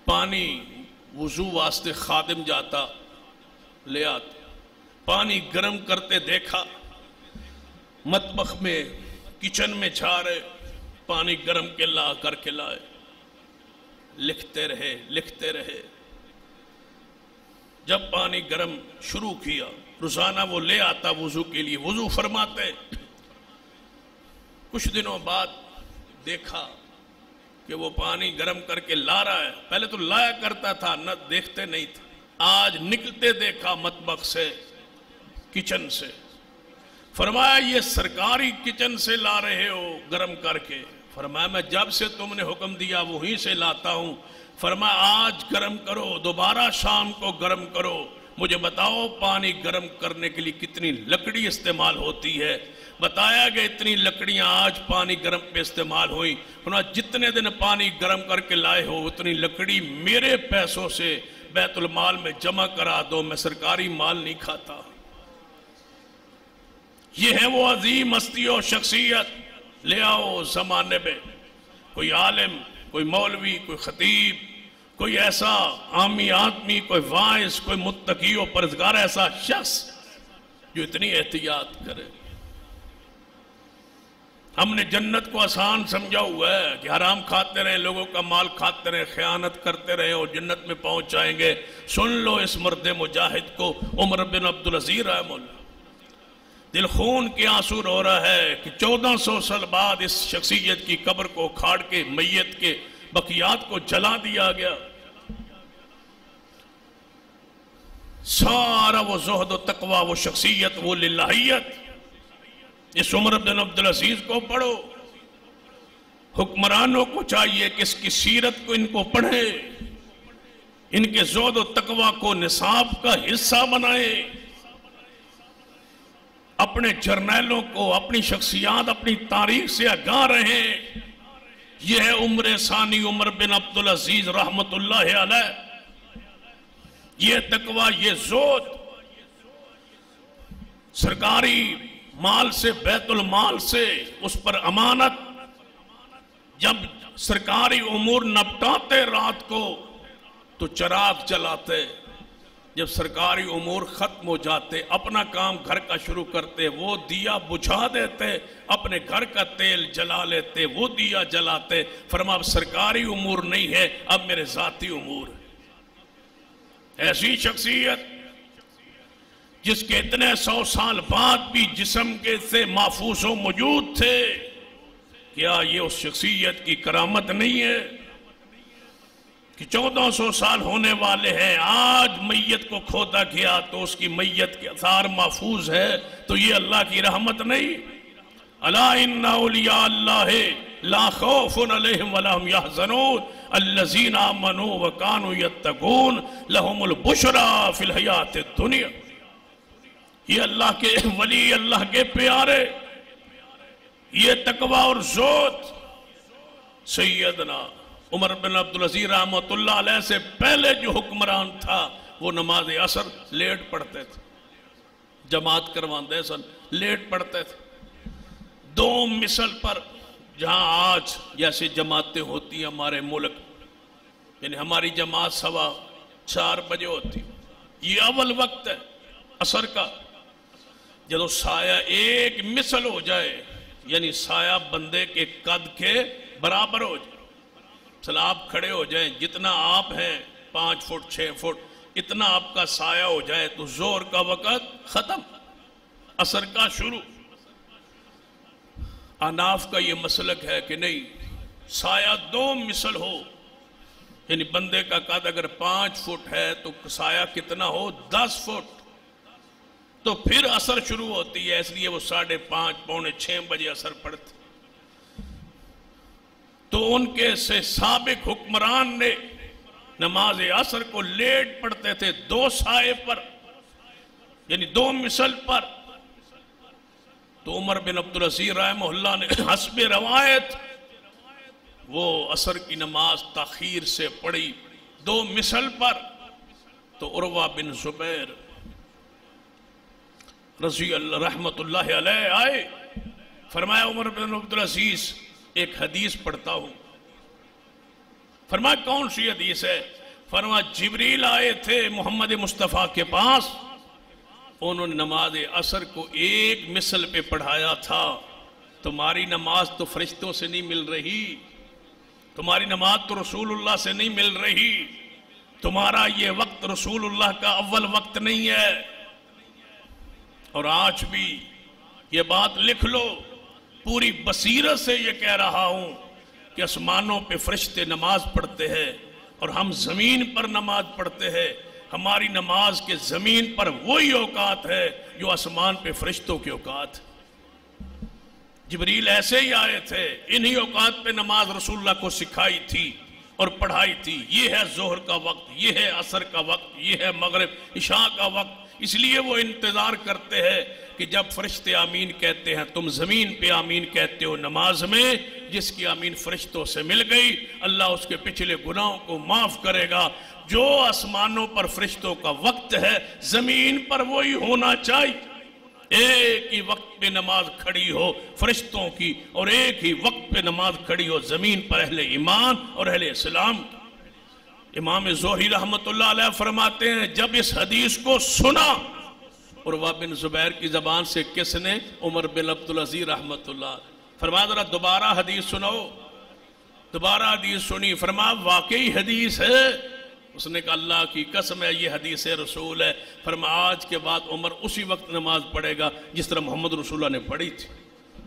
پانی وضو واسطے خادم جاتا، لے آتے، پانی گرم کرتے دیکھا، مطبخ میں کچن میں جا رہے، پانی گرم کے لا کر کے لائے، لکھتے رہے لکھتے رہے۔ جب پانی گرم شروع کیا، روزانہ وہ لے آتا وضو کے لیے، وضو فرماتے۔ کچھ دنوں بعد دیکھا کہ وہ پانی گرم کر کے لا رہا ہے، پہلے تو لایا کرتا تھا نہ دیکھتے نہیں تھے، آج نکلتے دیکھا مطبخ سے، کچن سے۔ فرمایا یہ سرکاری کچن سے لا رہے ہو گرم کر کے؟ فرمایا میں جب سے تم نے حکم دیا وہیں سے لاتا ہوں۔ فرمایا آج گرم کرو، دوبارہ شام کو گرم کرو، مجھے بتاؤ پانی گرم کرنے کے لیے کتنی لکڑی استعمال ہوتی ہے؟ بتایا کہ اتنی لکڑیاں آج پانی گرم پہ استعمال ہوئی۔ فرمایا جتنے دن پانی گرم کر کے لائے ہو اتنی لکڑی میرے پیسوں سے بیت المال میں جمع کرا دو، میں سرکاری مال نہیں کھاتا۔ یہ ہے وہ عظیم ہستی اور شخصیت۔ لے آؤ زمانے میں کوئی عالم، کوئی مولوی، کوئی خطیب، کوئی ایسا عامی آدمی، کوئی واعظ، کوئی متقی و پرہیزگار ایسا شخص جو اتنی احتیاط کرے۔ ہم نے جنت کو آسان سمجھا ہوا ہے کہ حرام کھاتے رہے، لوگوں کا مال کھاتے رہے، خیانت کرتے رہے اور جنت میں پہنچ جائیں گے۔ سن لو اس مرد مجاہد کو، عمر بن عبدالعزیز رحمہ اللہ۔ دل خون کے آنسو رو رہا ہے کہ 1400 سال بعد اس شخصیت کی قبر کو کھاڑ کے میت کے بقیات کو جلا دیا گیا۔ سارا وہ زہد و تقوی، وہ شخصیت، وہ للہیت، اس عمر بن عبدالعزیز کو پڑھو۔ حکمرانوں کو چاہیے کہ اس کی سیرت کو ان کو پڑھے، ان کے زہد و تقوی کو نصاب کا حصہ بنائے، اپنے جرنیلوں کو، اپنی شخصیات، اپنی تاریخ سے آگاہ رہیں۔ یہ ہے عمر ثانی عمر بن عبدالعزیز رحمت اللہ علیہ۔ یہ تقوی، یہ زہد، سرکاری مال سے، بیت المال سے، اس پر امانت۔ جب سرکاری امور نپٹاتے رات کو تو چراغ جلاتے، جب سرکاری امور ختم ہو جاتے، اپنا کام گھر کا شروع کرتے، وہ دیا بجھا دیتے، اپنے گھر کا تیل جلا لیتے، وہ دیا جلاتے۔ فرمایا اب سرکاری امور نہیں ہے، اب میرے ذاتی امور ہے۔ ایسی شخصیت جس کے اتنے 100 سال بعد بھی جسم کے سے محفوظ و موجود تھے، کیا یہ اس شخصیت کی کرامت نہیں ہے کہ 1400 سال ہونے والے ہیں، آج میت کو کھودا گیا تو اس کی میت کے آثار محفوظ ہے؟ تو یہ اللہ کی رحمت نہیں؟ الا ان اولیاء اللہ لا خوف علیہم ولا هم يحزنون الذین آمنوا وکانوا یتقون لهم البشری فی الحیاۃ الدنیا۔ یہ اللہ کے ولی، اللہ کے پیارے، یہ تقوی اور زہد۔ سیدنا عمر بن عبدالعزیز رحمۃ اللہ علیہ سے پہلے جو حکمران تھا وہ نماز عصر لیٹ پڑھتے تھے، جماعت کرواندے سن، لیٹ پڑھتے تھے۔ 2 مثل پر جہاں آج جیسے جماعتیں ہوتی ہیں ہمارے ملک، یعنی ہماری جماعت 4:15 بجے ہوتی، یہ اول وقت ہے عصر کا، جب سایہ ایک مثل ہو جائے، یعنی سایہ بندے کے قد کے برابر ہو جائے، مثلا آپ کھڑے ہو جائیں، جتنا آپ ہیں 5 فٹ 6 فٹ، اتنا آپ کا سایہ ہو جائے تو زور کا وقت ختم، عصر کا شروع۔ اناف کا یہ مسلک ہے کہ نہیں، سایہ 2 مثل ہو، یعنی بندے کا قد اگر 5 فٹ ہے تو سایہ کتنا ہو 10 فٹ، تو پھر اثر شروع ہوتی ہے، اس لیے وہ 5:30 پونے 6 بجے اثر پڑتی۔ تو ان کے سے سابق حکمران نے نماز عصر کو لیٹ پڑھتے تھے 2 سائے پر، یعنی 2 مثل پر۔ تو عمر بن عبدالعزیز رحمہ اللہ نے حسب روایت وہ عصر کی نماز تاخیر سے پڑھی 2 مثل پر۔ تو عروہ بن زبیر رضی اللہ رحمت اللہ علیہ آئے، فرمایا عمر بن عبدالعزیز ایک حدیث پڑھتا ہوں۔ فرمایا کون سی حدیث ہے؟ فرمایا جبریل آئے تھے محمد مصطفیٰ کے پاس، انہوں نے نماز عصر کو 1 مثل پہ پڑھایا تھا۔ تمہاری نماز تو فرشتوں سے نہیں مل رہی، تمہاری نماز تو رسول اللہ سے نہیں مل رہی، تمہارا یہ وقت رسول اللہ کا اول وقت نہیں ہے۔ اور آج بھی یہ بات لکھ لو، پوری بصیرت سے یہ کہہ رہا ہوں کہ آسمانوں پہ فرشتے نماز پڑھتے ہیں اور ہم زمین پر نماز پڑھتے ہیں۔ ہماری نماز کے زمین پر وہی اوقات ہے جو آسمان پہ فرشتوں کے اوقات۔ جبریل ایسے ہی آئے تھے، انہی اوقات پہ نماز رسول اللہ کو سکھائی تھی اور پڑھائی تھی۔ یہ ہے ظہر کا وقت، یہ ہے عصر کا وقت، یہ ہے مغرب عشاء کا وقت۔ اس لیے وہ انتظار کرتے ہیں کہ جب فرشتے آمین کہتے ہیں تم زمین پہ آمین کہتے ہو نماز میں، جس کی آمین فرشتوں سے مل گئی اللہ اس کے پچھلے گناہوں کو معاف کرے گا۔ جو آسمانوں پر فرشتوں کا وقت ہے زمین پر وہی ہونا چاہیے، ایک ہی وقت پہ نماز کھڑی ہو فرشتوں کی اور ایک ہی وقت پہ نماز کھڑی ہو زمین پر اہل ایمان اور اہل اسلام کی۔ امام زہری رحمت اللہ علیہ فرماتے ہیں جب اس حدیث کو سنا عروہ بن زبیر کی زبان سے، کس نے؟ عمر بن عبدالعزیز رحمت اللہ علیہ۔ فرمایا ذرا دوبارہ حدیث سنو، دوبارہ حدیث سنی، فرمایا واقعی حدیث ہے؟ اس نے کہا اللہ کی قسم ہے یہ حدیث رسول ہے۔ فرمایا آج کے بعد عمر اسی وقت نماز پڑھے گا جس طرح محمد رسول اللہ نے پڑھی تھی۔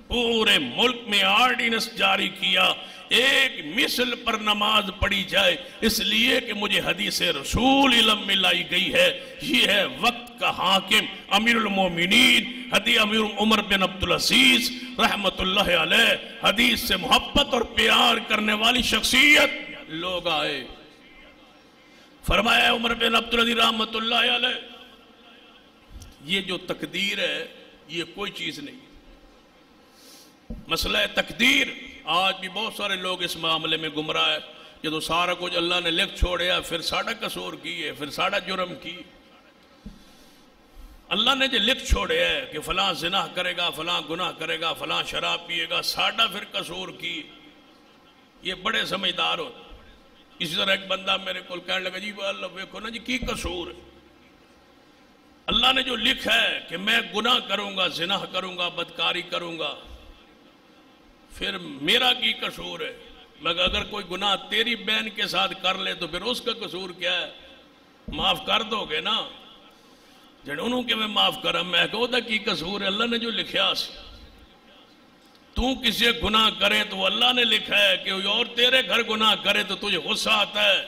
پورے ملک میں آرڈیننس جاری کیا 1 مثل پر نماز پڑھی جائے، اس لیے کہ مجھے حدیث رسول علم میں لائی گئی ہے۔ یہ ہے وقت کا حاکم امیر المومنین حدیث امیر عمر بن عبدالعزیز رحمت اللہ علیہ، حدیث سے محبت اور پیار کرنے والی شخصیت۔ لوگ آئے، فرمایا عمر بن عبدالعزیز رحمت اللہ علیہ یہ جو تقدیر ہے یہ کوئی چیز نہیں۔ مسئلہ تقدیر آج بھی بہت سارے لوگ اس معاملے میں گمراہ ہے، جدو سارا کچھ اللہ نے لکھ چھوڑیا پھر ساڑا قصور کی ہے، پھر ساڑا جرم کی۔ اللہ نے جو لکھ چھوڑے ہے کہ فلاں زنا کرے گا، فلاں گناہ کرے گا، فلاں شراب پیے گا، ساڑا پھر قصور کی، یہ بڑے سمجھدار ہوتے۔ اسی طرح ایک بندہ میرے کو کہنے لگا جی اللہ ویکھو نا جی کی قصور ہے؟ اللہ نے جو لکھا ہے کہ میں گناہ کروں گا، زنا کروں گا، بدکاری کروں گا، پھر میرا کی قصور ہے؟ مگر اگر کوئی گناہ تیری بہن کے ساتھ کر لے تو پھر اس کا قصور کیا ہے؟ معاف کر دو گے نا؟ جنہوں کہ میں معاف کرم میں کہو دا کی قصور ہے؟ اللہ نے جو لکھیا سی تو کسی گناہ کرے تو اللہ نے لکھا ہے کہ اور تیرے گھر گناہ کرے تو تجھے غصہ آتا ہے؟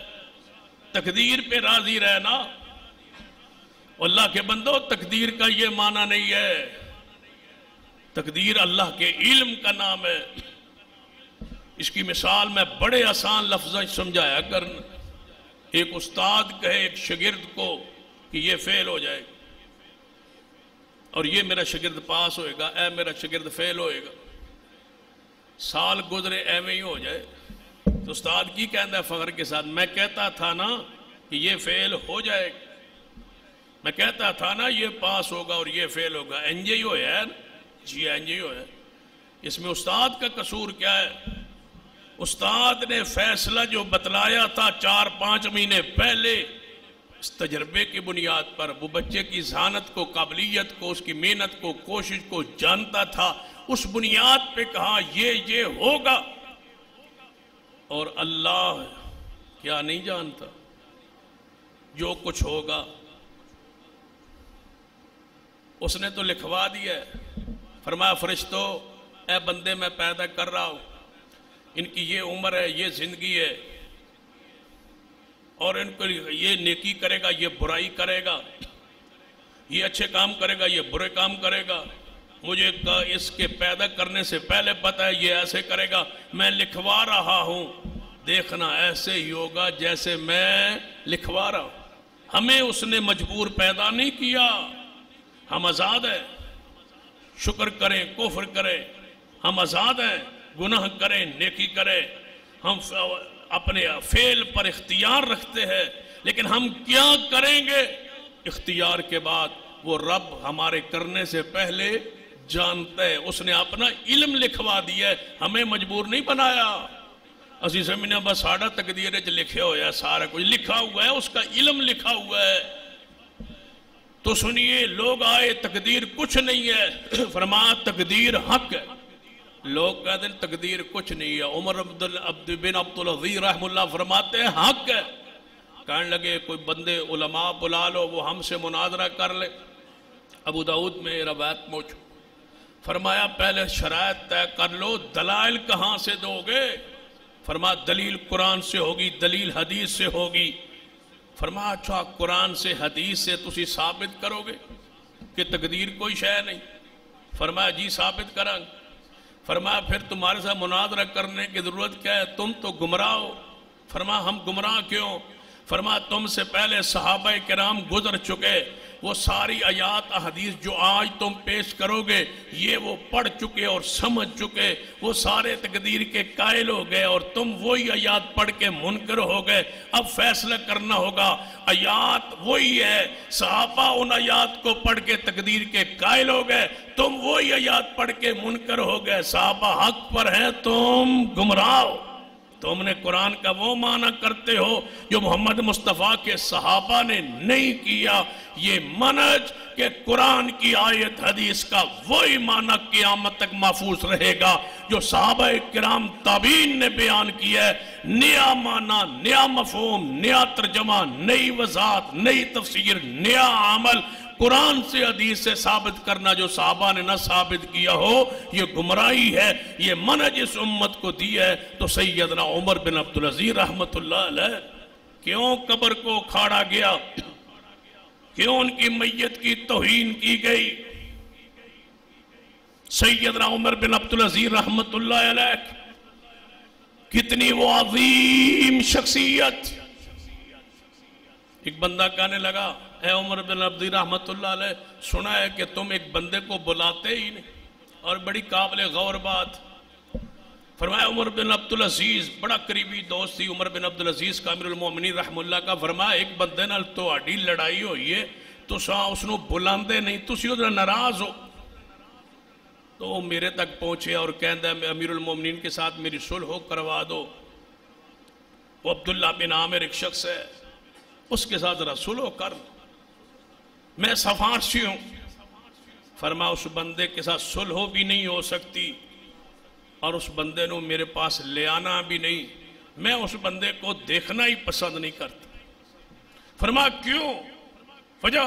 تقدیر پہ راضی رہنا۔ اللہ کے بندو تقدیر کا یہ معنی نہیں ہے، تقدیر اللہ کے علم کا نام ہے۔ اس کی مثال میں بڑے آسان لفظوں سمجھایا کرنا۔ ایک استاد کہے ایک شاگرد کو کہ یہ فیل ہو جائے اور یہ میرا شاگرد پاس ہوئے گا، اے میرا شاگرد فیل ہوئے گا۔ سال گزرے ایویں ہی ہو جائے تو استاد کی کہنا ہے فخر کے ساتھ، میں کہتا تھا نا کہ یہ فیل ہو جائے گا، میں کہتا تھا نا یہ پاس ہوگا اور یہ فیل ہوگا، انجے ہی ہویا ہے نا؟ جی انجے ہی ہویا ہے۔ اس میں استاد کا قصور کیا ہے؟ استاد نے فیصلہ جو بتلایا تھا 4-5 مہینے پہلے اس تجربے کی بنیاد پر، وہ بچے کی ذہانت کو، قابلیت کو، اس کی محنت کو، کوشش کو جانتا تھا، اس بنیاد پہ کہا یہ ہوگا۔ اور اللہ کیا نہیں جانتا؟ جو کچھ ہوگا اس نے تو لکھوا دیا ہے۔ فرمایا فرشتو اے بندے میں پیدا کر رہا ہوں، ان کی یہ عمر ہے، یہ زندگی ہے، اور ان کو یہ نیکی کرے گا، یہ برائی کرے گا، یہ اچھے کام کرے گا، یہ برے کام کرے گا، مجھے اس کے پیدا کرنے سے پہلے پتہ ہے یہ ایسے کرے گا، میں لکھوا رہا ہوں، دیکھنا ایسے ہی ہوگا جیسے میں لکھوا رہا ہوں۔ ہمیں اس نے مجبور پیدا نہیں کیا، ہم آزاد ہیں، شکر کریں کفر کریں، ہم آزاد ہیں، گناہ کریں نیکی کریں، ہم اپنے فعل پر اختیار رکھتے ہیں، لیکن ہم کیا کریں گے اختیار کے بعد وہ رب ہمارے کرنے سے پہلے جانتا ہے، اس نے اپنا علم لکھوا دیا ہے، ہمیں مجبور نہیں بنایا۔ عزیز امینہ بس ساڑھا تقدیر جو لکھے ہویا ہے، سارا کچھ لکھا ہوا ہے، اس کا علم لکھا ہوا ہے۔ تو سنیے، لوگ آئے تقدیر کچھ نہیں ہے، فرمایا تقدیر حق ہے، لوگ کہتے ہیں تقدیر کچھ نہیں ہے۔ عمر بن عبدالعزیز رحم اللہ فرماتے ہیں حق ہے۔ کہنے لگے کوئی بندے علماء بلا لو، وہ ہم سے مناظرہ کر لے۔ ابو داؤد میں روایت موجود، فرمایا پہلے شرائط طے کر لو، دلائل کہاں سے دو گے؟ فرمایا دلیل قرآن سے ہوگی، دلیل حدیث سے ہوگی۔ فرمایا اچھا قرآن سے حدیث سے تسی ثابت کرو گے کہ تقدیر کوئی شے نہیں؟ فرمایا جی ثابت کریں۔ فرمایا پھر تمہارے ساتھ مناظرہ کرنے کی ضرورت کیا ہے، تم تو گمراہ ہو۔ فرمایا ہم گمراہ کیوں؟ فرمایا تم سے پہلے صحابہ کرام گزر چکے، وہ ساری آیات احادیث جو آج تم پیش کرو گے یہ وہ پڑھ چکے اور سمجھ چکے، وہ سارے تقدیر کے قائل ہو گئے، اور تم وہی آیات پڑھ کے منکر ہو گئے۔ اب فیصلہ کرنا ہوگا، آیات وہی ہے، صحابہ ان آیات کو پڑھ کے تقدیر کے قائل ہو گئے، تم وہی آیات پڑھ کے منکر ہو گئے، صحابہ حق پر ہیں، تم گمراہ ہو۔ تم نے قرآن کا وہ معنی کرتے ہو جو محمد مصطفیٰ کے صحابہ نے نہیں کیا۔ یہ منہج کہ قرآن کی آیت حدیث کا وہی معنی قیامت تک محفوظ رہے گا جو صحابہ کرام تابعین نے بیان کیا ہے، نیا معنی، نیا مفہوم، نیا ترجمہ، نئی وضاحت، نئی تفسیر، نیا عمل، قرآن سے حدیث سے ثابت کرنا جو صحابہ نے نہ ثابت کیا ہو، یہ گمراہی ہے۔ یہ منہج اس امت کو دی ہے۔ تو سیدنا عمر بن عبدالعزیز رحمت اللہ علیہ کیوں قبر کو کھاڑا گیا، کیوں ان کی میت کی توہین کی گئی؟ سیدنا عمر بن عبدالعزیز رحمت اللہ علیہ کتنی وہ عظیم شخصیت۔ ایک بندہ کہنے لگا اے عمر بن عبدالعزیز رحمت اللہ علیہ، سنا ہے کہ تم ایک بندے کو بلاتے ہی نہیں، اور بڑی قابل غور بات۔ فرمایا عمر بن عبدالعزیز بڑا قریبی دوست تھی عمر بن عبدالعزیز کا امیر المومنین رحم اللہ کا، فرمایا ایک بندے نال تہاڈی لڑائی ہوئی ہے، تساں اس نو بلاندے نہیں، تسی اس نال ناراض ہو۔ تو وہ میرے تک پہنچے اور کہندا ہے امیر المومنین کے ساتھ میری صلح کروا دو۔ وہ عبداللہ بن عامر ایک شخص ہے، اس کے ساتھ ذرا صلح کر، میں سفارشی ہوں۔ فرمایا اس بندے کے ساتھ صلح بھی نہیں ہو سکتی، اور اس بندے نو میرے پاس لے آنا بھی نہیں، میں اس بندے کو دیکھنا ہی پسند نہیں کرتا۔ فرمایا کیوں؟ وجہ؟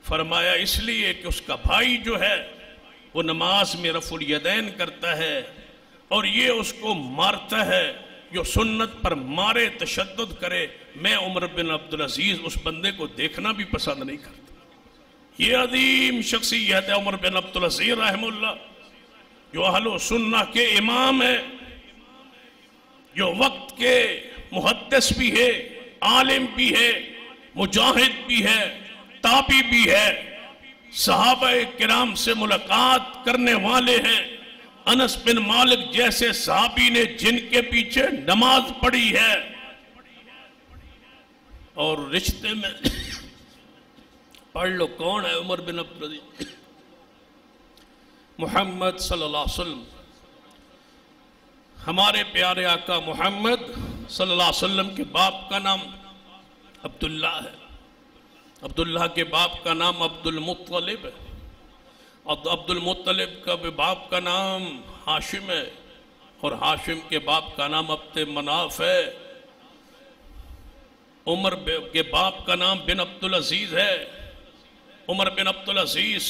فرمایا اس لیے کہ اس کا بھائی جو ہے وہ نماز میں رفع الیدین کرتا ہے، اور یہ اس کو مارتا ہے، جو سنت پر مارے، تشدد کرے، میں عمر بن عبدالعزیز اس بندے کو دیکھنا بھی پسند نہیں کرتا۔ یہ عظیم شخصیت ہے عمر بن عبدالعزیز رحم اللہ، جو اہل و سنہ کے امام ہے، جو وقت کے محدث بھی ہے، عالم بھی ہے، مجاہد بھی ہے، تابعی بھی ہے، صحابہ کرام سے ملاقات کرنے والے ہیں۔ انس بن مالک جیسے صحابی نے جن کے پیچھے نماز پڑھی ہے، اور رشتے میں پڑھ لو کون ہے عمر بن عبدالعزیز؟ محمد صلی اللہ علیہ وسلم، ہمارے پیارے آقا محمد صلی اللہ علیہ وسلم کے باپ کا نام عبداللہ ہے، عبداللہ کے باپ کا نام عبد المطلب ہے، عبد المطلب کا باپ کا نام ہاشم ہے، اور ہاشم کے باپ کا نام عبد مناف ہے، عمر کے باپ کا نام بن عبدالعزیز ہے، عمر بن عبدالعزیز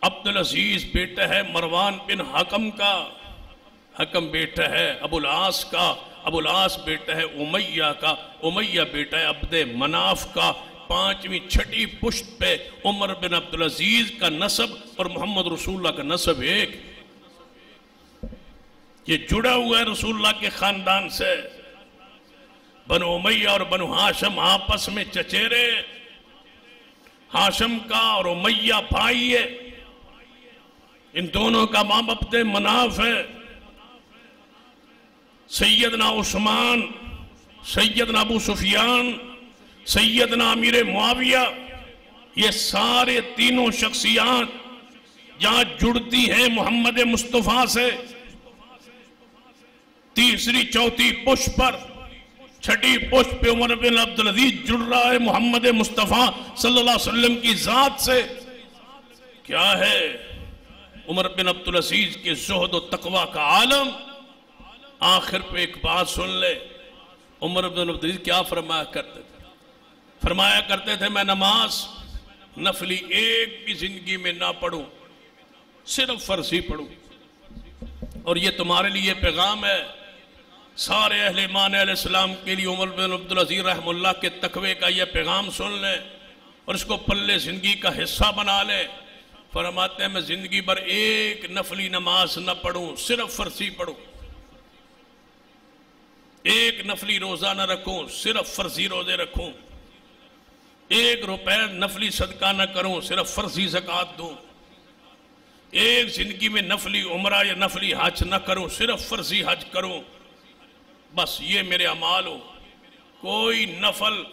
عبدالعزیز بیٹا ہے مروان بن حکم کا، حکم بیٹا ہے ابو العاص کا، ابو العاص بیٹا ہے امیہ کا، امیہ بیٹا ہے عبد مناف کا، پانچویں چھٹی پشت پہ عمر بن عبدالعزیز کا نسب اور محمد رسول اللہ کا نسب ایک، یہ جڑا ہوا ہے رسول اللہ کے خاندان سے۔ بنو امیہ اور بنو ہاشم آپس میں چچیرے، ہاشم کا اور امیہ بھائی ہے، ان دونوں کا ماں عبد مناف ہے۔ سیدنا عثمان، سیدنا ابو سفیان، سیدنا امیر معاویہ، یہ سارے تینوں شخصیات جہاں جڑتی ہیں محمد مصطفیٰ سے، تیسری چوتھی پشت پر، چھٹی پشت پہ عمر بن عبدالعزیز جڑ رہا ہے محمد مصطفیٰ صلی اللہ علیہ وسلم کی ذات سے۔ کیا ہے عمر بن عبدالعزیز کے زہد و تقوی کا عالم۔ آخر پہ ایک بات سن لے، عمر بن عبدالعزیز کیا فرمایا کرتے تھے؟ فرمایا کرتے تھے میں نماز نفلی ایک بھی زندگی میں نہ پڑھوں، صرف فرض ہی پڑھوں۔ اور یہ تمہارے لیے پیغام ہے، سارے اہل ایمان علیہ السلام کے لیے عمر بن عبدالعزیز رحمہ اللہ کے تقوی کا یہ پیغام سن لیں اور اس کو پلے زندگی کا حصہ بنا لیں۔ فرماتے ہیں میں زندگی بھر ایک نفلی نماز نہ پڑھوں، صرف فرض ہی پڑھوں، ایک نفلی روزہ نہ رکھوں، صرف فرضی روزے رکھوں، ایک روپے نفلی صدقہ نہ کروں، صرف فرضی زکوٰۃ دوں، ایک زندگی میں نفلی عمرہ یا نفلی حج نہ کروں، صرف فرضی حج کروں، بس یہ میرے اعمال ہو۔ کوئی نفل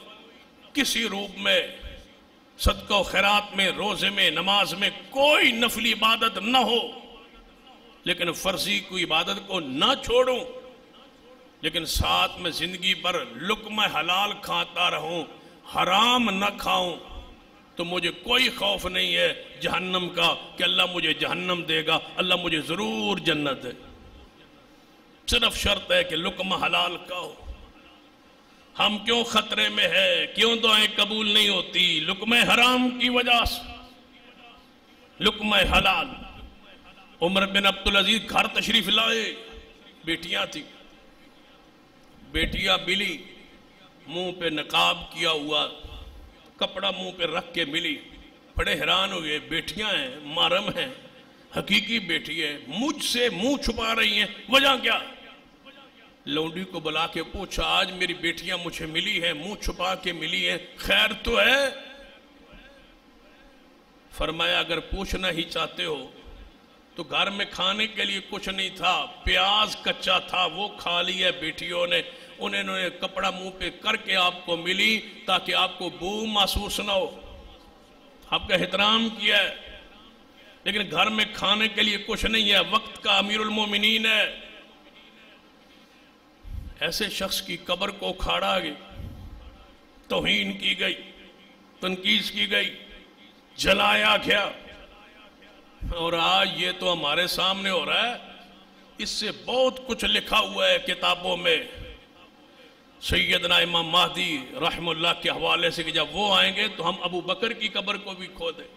کسی روپ میں، صدقہ و خیرات میں، روزے میں، نماز میں کوئی نفلی عبادت نہ ہو، لیکن فرضی کوئی عبادت کو نہ چھوڑوں، لیکن ساتھ میں زندگی پر لقمہ حلال کھاتا رہوں، حرام نہ کھاؤں، تو مجھے کوئی خوف نہیں ہے جہنم کا کہ اللہ مجھے جہنم دے گا، اللہ مجھے ضرور جنت دے۔ صرف شرط ہے کہ لقمہ حلال کا ہو۔ ہم کیوں خطرے میں ہے، کیوں دعائیں قبول نہیں ہوتی؟ لقمہ حرام کی وجہ سے۔ لقمہ حلال۔ عمر بن عبدالعزیز گھر تشریف لائے، بیٹیاں تھیں، بیٹیاں ملی، منہ پہ نقاب کیا ہوا کپڑا منہ پہ رکھ کے ملی، بڑے حیران ہوئے، بیٹیاں ہیں، محرم ہیں، حقیقی بیٹی ہے، مجھ سے منہ چھپا رہی ہیں، وجہ کیا؟ لونڈی کو بلا کے پوچھا آج میری بیٹیاں مجھے ملی ہیں، منہ چھپا کے ملی ہیں، خیر تو ہے؟ فرمایا اگر پوچھنا ہی چاہتے ہو تو گھر میں کھانے کے لیے کچھ نہیں تھا، پیاز کچا تھا وہ کھا لیا بیٹیوں نے، انہوں نے کپڑا منہ پہ کر کے آپ کو ملی تاکہ آپ کو بو محسوس نہ ہو، آپ کا احترام کیا ہے، لیکن گھر میں کھانے کے لیے کچھ نہیں ہے، وقت کا امیر المومنین ہے۔ ایسے شخص کی قبر کو اکھاڑا گئی، توہین کی گئی، تنقید کی گئی، جلایا گیا، اور آج یہ تو ہمارے سامنے ہو رہا ہے۔ اس سے بہت کچھ لکھا ہوا ہے کتابوں میں، سیدنا امام مہدی رحم اللہ کے حوالے سے کہ جب وہ آئیں گے تو ہم ابو بکر کی قبر کو بھی کھو دیں۔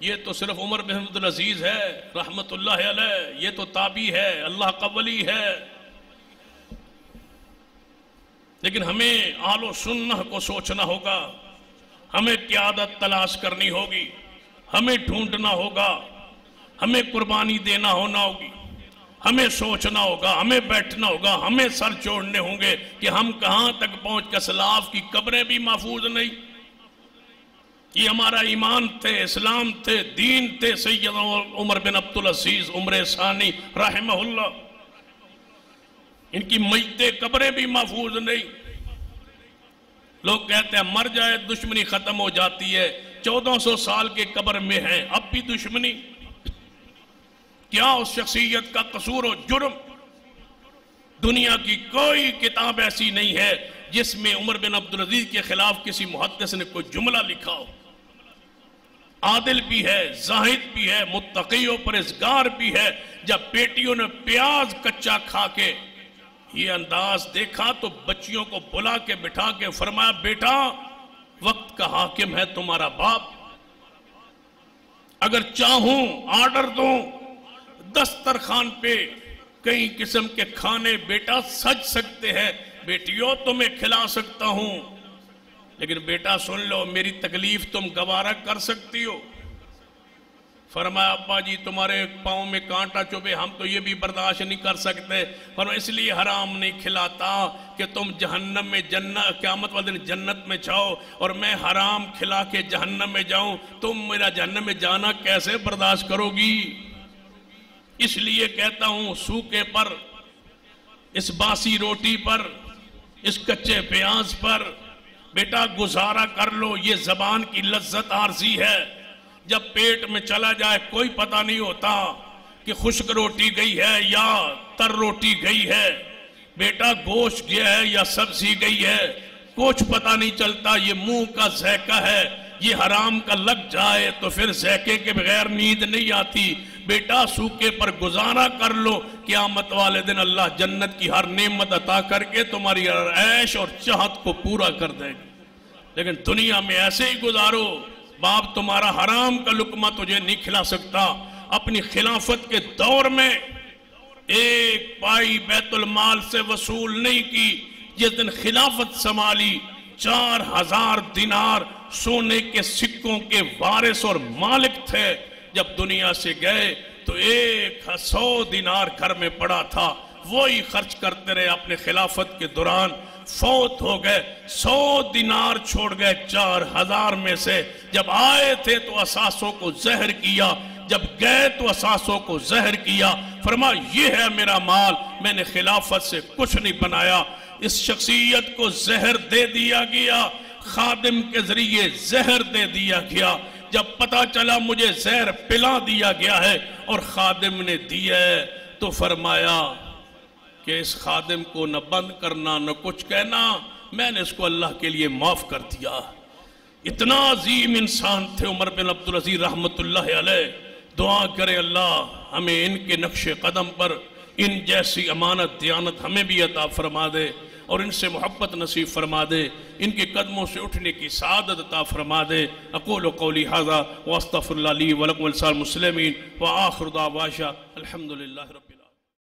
یہ تو صرف عمر بن عبدالعزیز ہے رحمت اللہ علیہ، یہ تو تابعی ہے، اللہ کا ولی ہے، لیکن ہمیں اہل و سنہ کو سوچنا ہوگا، ہمیں قیادت تلاش کرنی ہوگی، ہمیں ڈھونڈنا ہوگا، ہمیں قربانی دینا ہوگی، ہمیں سوچنا ہوگا، ہمیں بیٹھنا ہوگا، ہمیں سر جوڑنے ہوں گے کہ ہم کہاں تک پہنچ کے اسلاف کی قبریں بھی محفوظ نہیں۔ یہ ہمارا ایمان تھے، اسلام تھے، دین تھے سیدنا عمر بن عبدالعزیز عمر ثانی رحمہ اللہ، ان کی میتیں قبریں بھی محفوظ نہیں۔ لوگ کہتے ہیں مر جائے دشمنی ختم ہو جاتی ہے، 1400 سال کے قبر میں ہیں اب بھی دشمنی، کیا اس شخصیت کا قصور و جرم؟ دنیا کی کوئی کتاب ایسی نہیں ہے جس میں عمر بن عبدالعزیز کے خلاف کسی محدث نے کوئی جملہ لکھا ہو۔ عادل بھی ہے، زاہد بھی ہے، متقی و پرہیزگار بھی ہے۔ جب بیٹیوں نے پیاز کچا کھا کے یہ انداز دیکھا تو بچیوں کو بلا کے بٹھا کے فرمایا بیٹا وقت کا حاکم ہے تمہارا باپ، اگر چاہوں آرڈر دوں دسترخوان پہ کئی قسم کے کھانے بیٹا سج سکتے ہیں، بیٹیوں تمہیں کھلا سکتا ہوں، لیکن بیٹا سن لو میری تکلیف تم گوارا کر سکتی ہو؟ فرمایا ابا جی تمہارے پاؤں میں کانٹا چبھے ہم تو یہ بھی برداشت نہیں کر سکتے، فرمایا اس لیے حرام نہیں کھلاتا کہ تم جہنم میں قیامت والے دن جنت میں جاؤ اور میں حرام کھلا کے جہنم میں جاؤں، تم میرا جہنم میں جانا کیسے برداشت کرو گی؟ اس لیے کہتا ہوں سوکے پر، اس باسی روٹی پر، اس کچے پیاز پر بیٹا گزارا کر لو، یہ زبان کی لذت عارضی ہے، جب پیٹ میں چلا جائے کوئی پتہ نہیں ہوتا کہ خشک روٹی گئی ہے یا تر روٹی گئی ہے، بیٹا گوشت گیا ہے یا سبزی گئی ہے، کچھ پتہ نہیں چلتا، یہ منہ کا ذائقہ ہے، یہ حرام کا لگ جائے تو پھر ذائقے کے بغیر نیند نہیں آتی، بیٹا سوکے پر گزارا کر لو، قیامت والے دن اللہ جنت کی ہر نعمت عطا کر کے تمہاری عیش اور چاہت کو پورا کر دے گا، لیکن دنیا میں ایسے ہی گزارو، باپ تمہارا حرام کا لقمہ تجھے نہیں کھلا سکتا۔ اپنی خلافت کے دور میں ایک پائی بیت المال سے وصول نہیں کی، جس دن خلافت سنبھالی 4000 دینار سونے کے سکوں کے وارث اور مالک تھے، جب دنیا سے گئے تو 100 دینار گھر میں پڑا تھا، وہی خرچ کرتے رہے اپنے خلافت کے دوران، فوت ہو گئے، 100 دینار چھوڑ گئے 4000 میں سے، جب آئے تھے تو اساسوں کو زہر کیا، جب گئے تو اساسوں کو زہر کیا، فرمایا یہ ہے میرا مال، میں نے خلافت سے کچھ نہیں بنایا۔ اس شخصیت کو زہر دے دیا گیا، خادم کے ذریعے زہر دے دیا گیا، جب پتا چلا مجھے زہر پلا دیا گیا ہے اور خادم نے دیا ہے تو فرمایا کہ اس خادم کو نہ بند کرنا نہ کچھ کہنا، میں نے اس کو اللہ کے لیے معاف کر دیا۔ اتنا عظیم انسان تھے عمر بن عبدالعزیز رحمت اللہ علیہ، دعا کرے اللہ ہمیں ان کے نقش قدم پر ان جیسی امانت دیانت ہمیں بھی عطا فرما دے اور ان سے محبت نصیب فرما دے، ان کے قدموں سے اٹھنے کی سعادت عطا فرما دے۔ اقول قولی ھذا واستغفر اللہ لی ولکم ولسائر المسلمین وآخر دعوانا الحمدللہ رب العالمین۔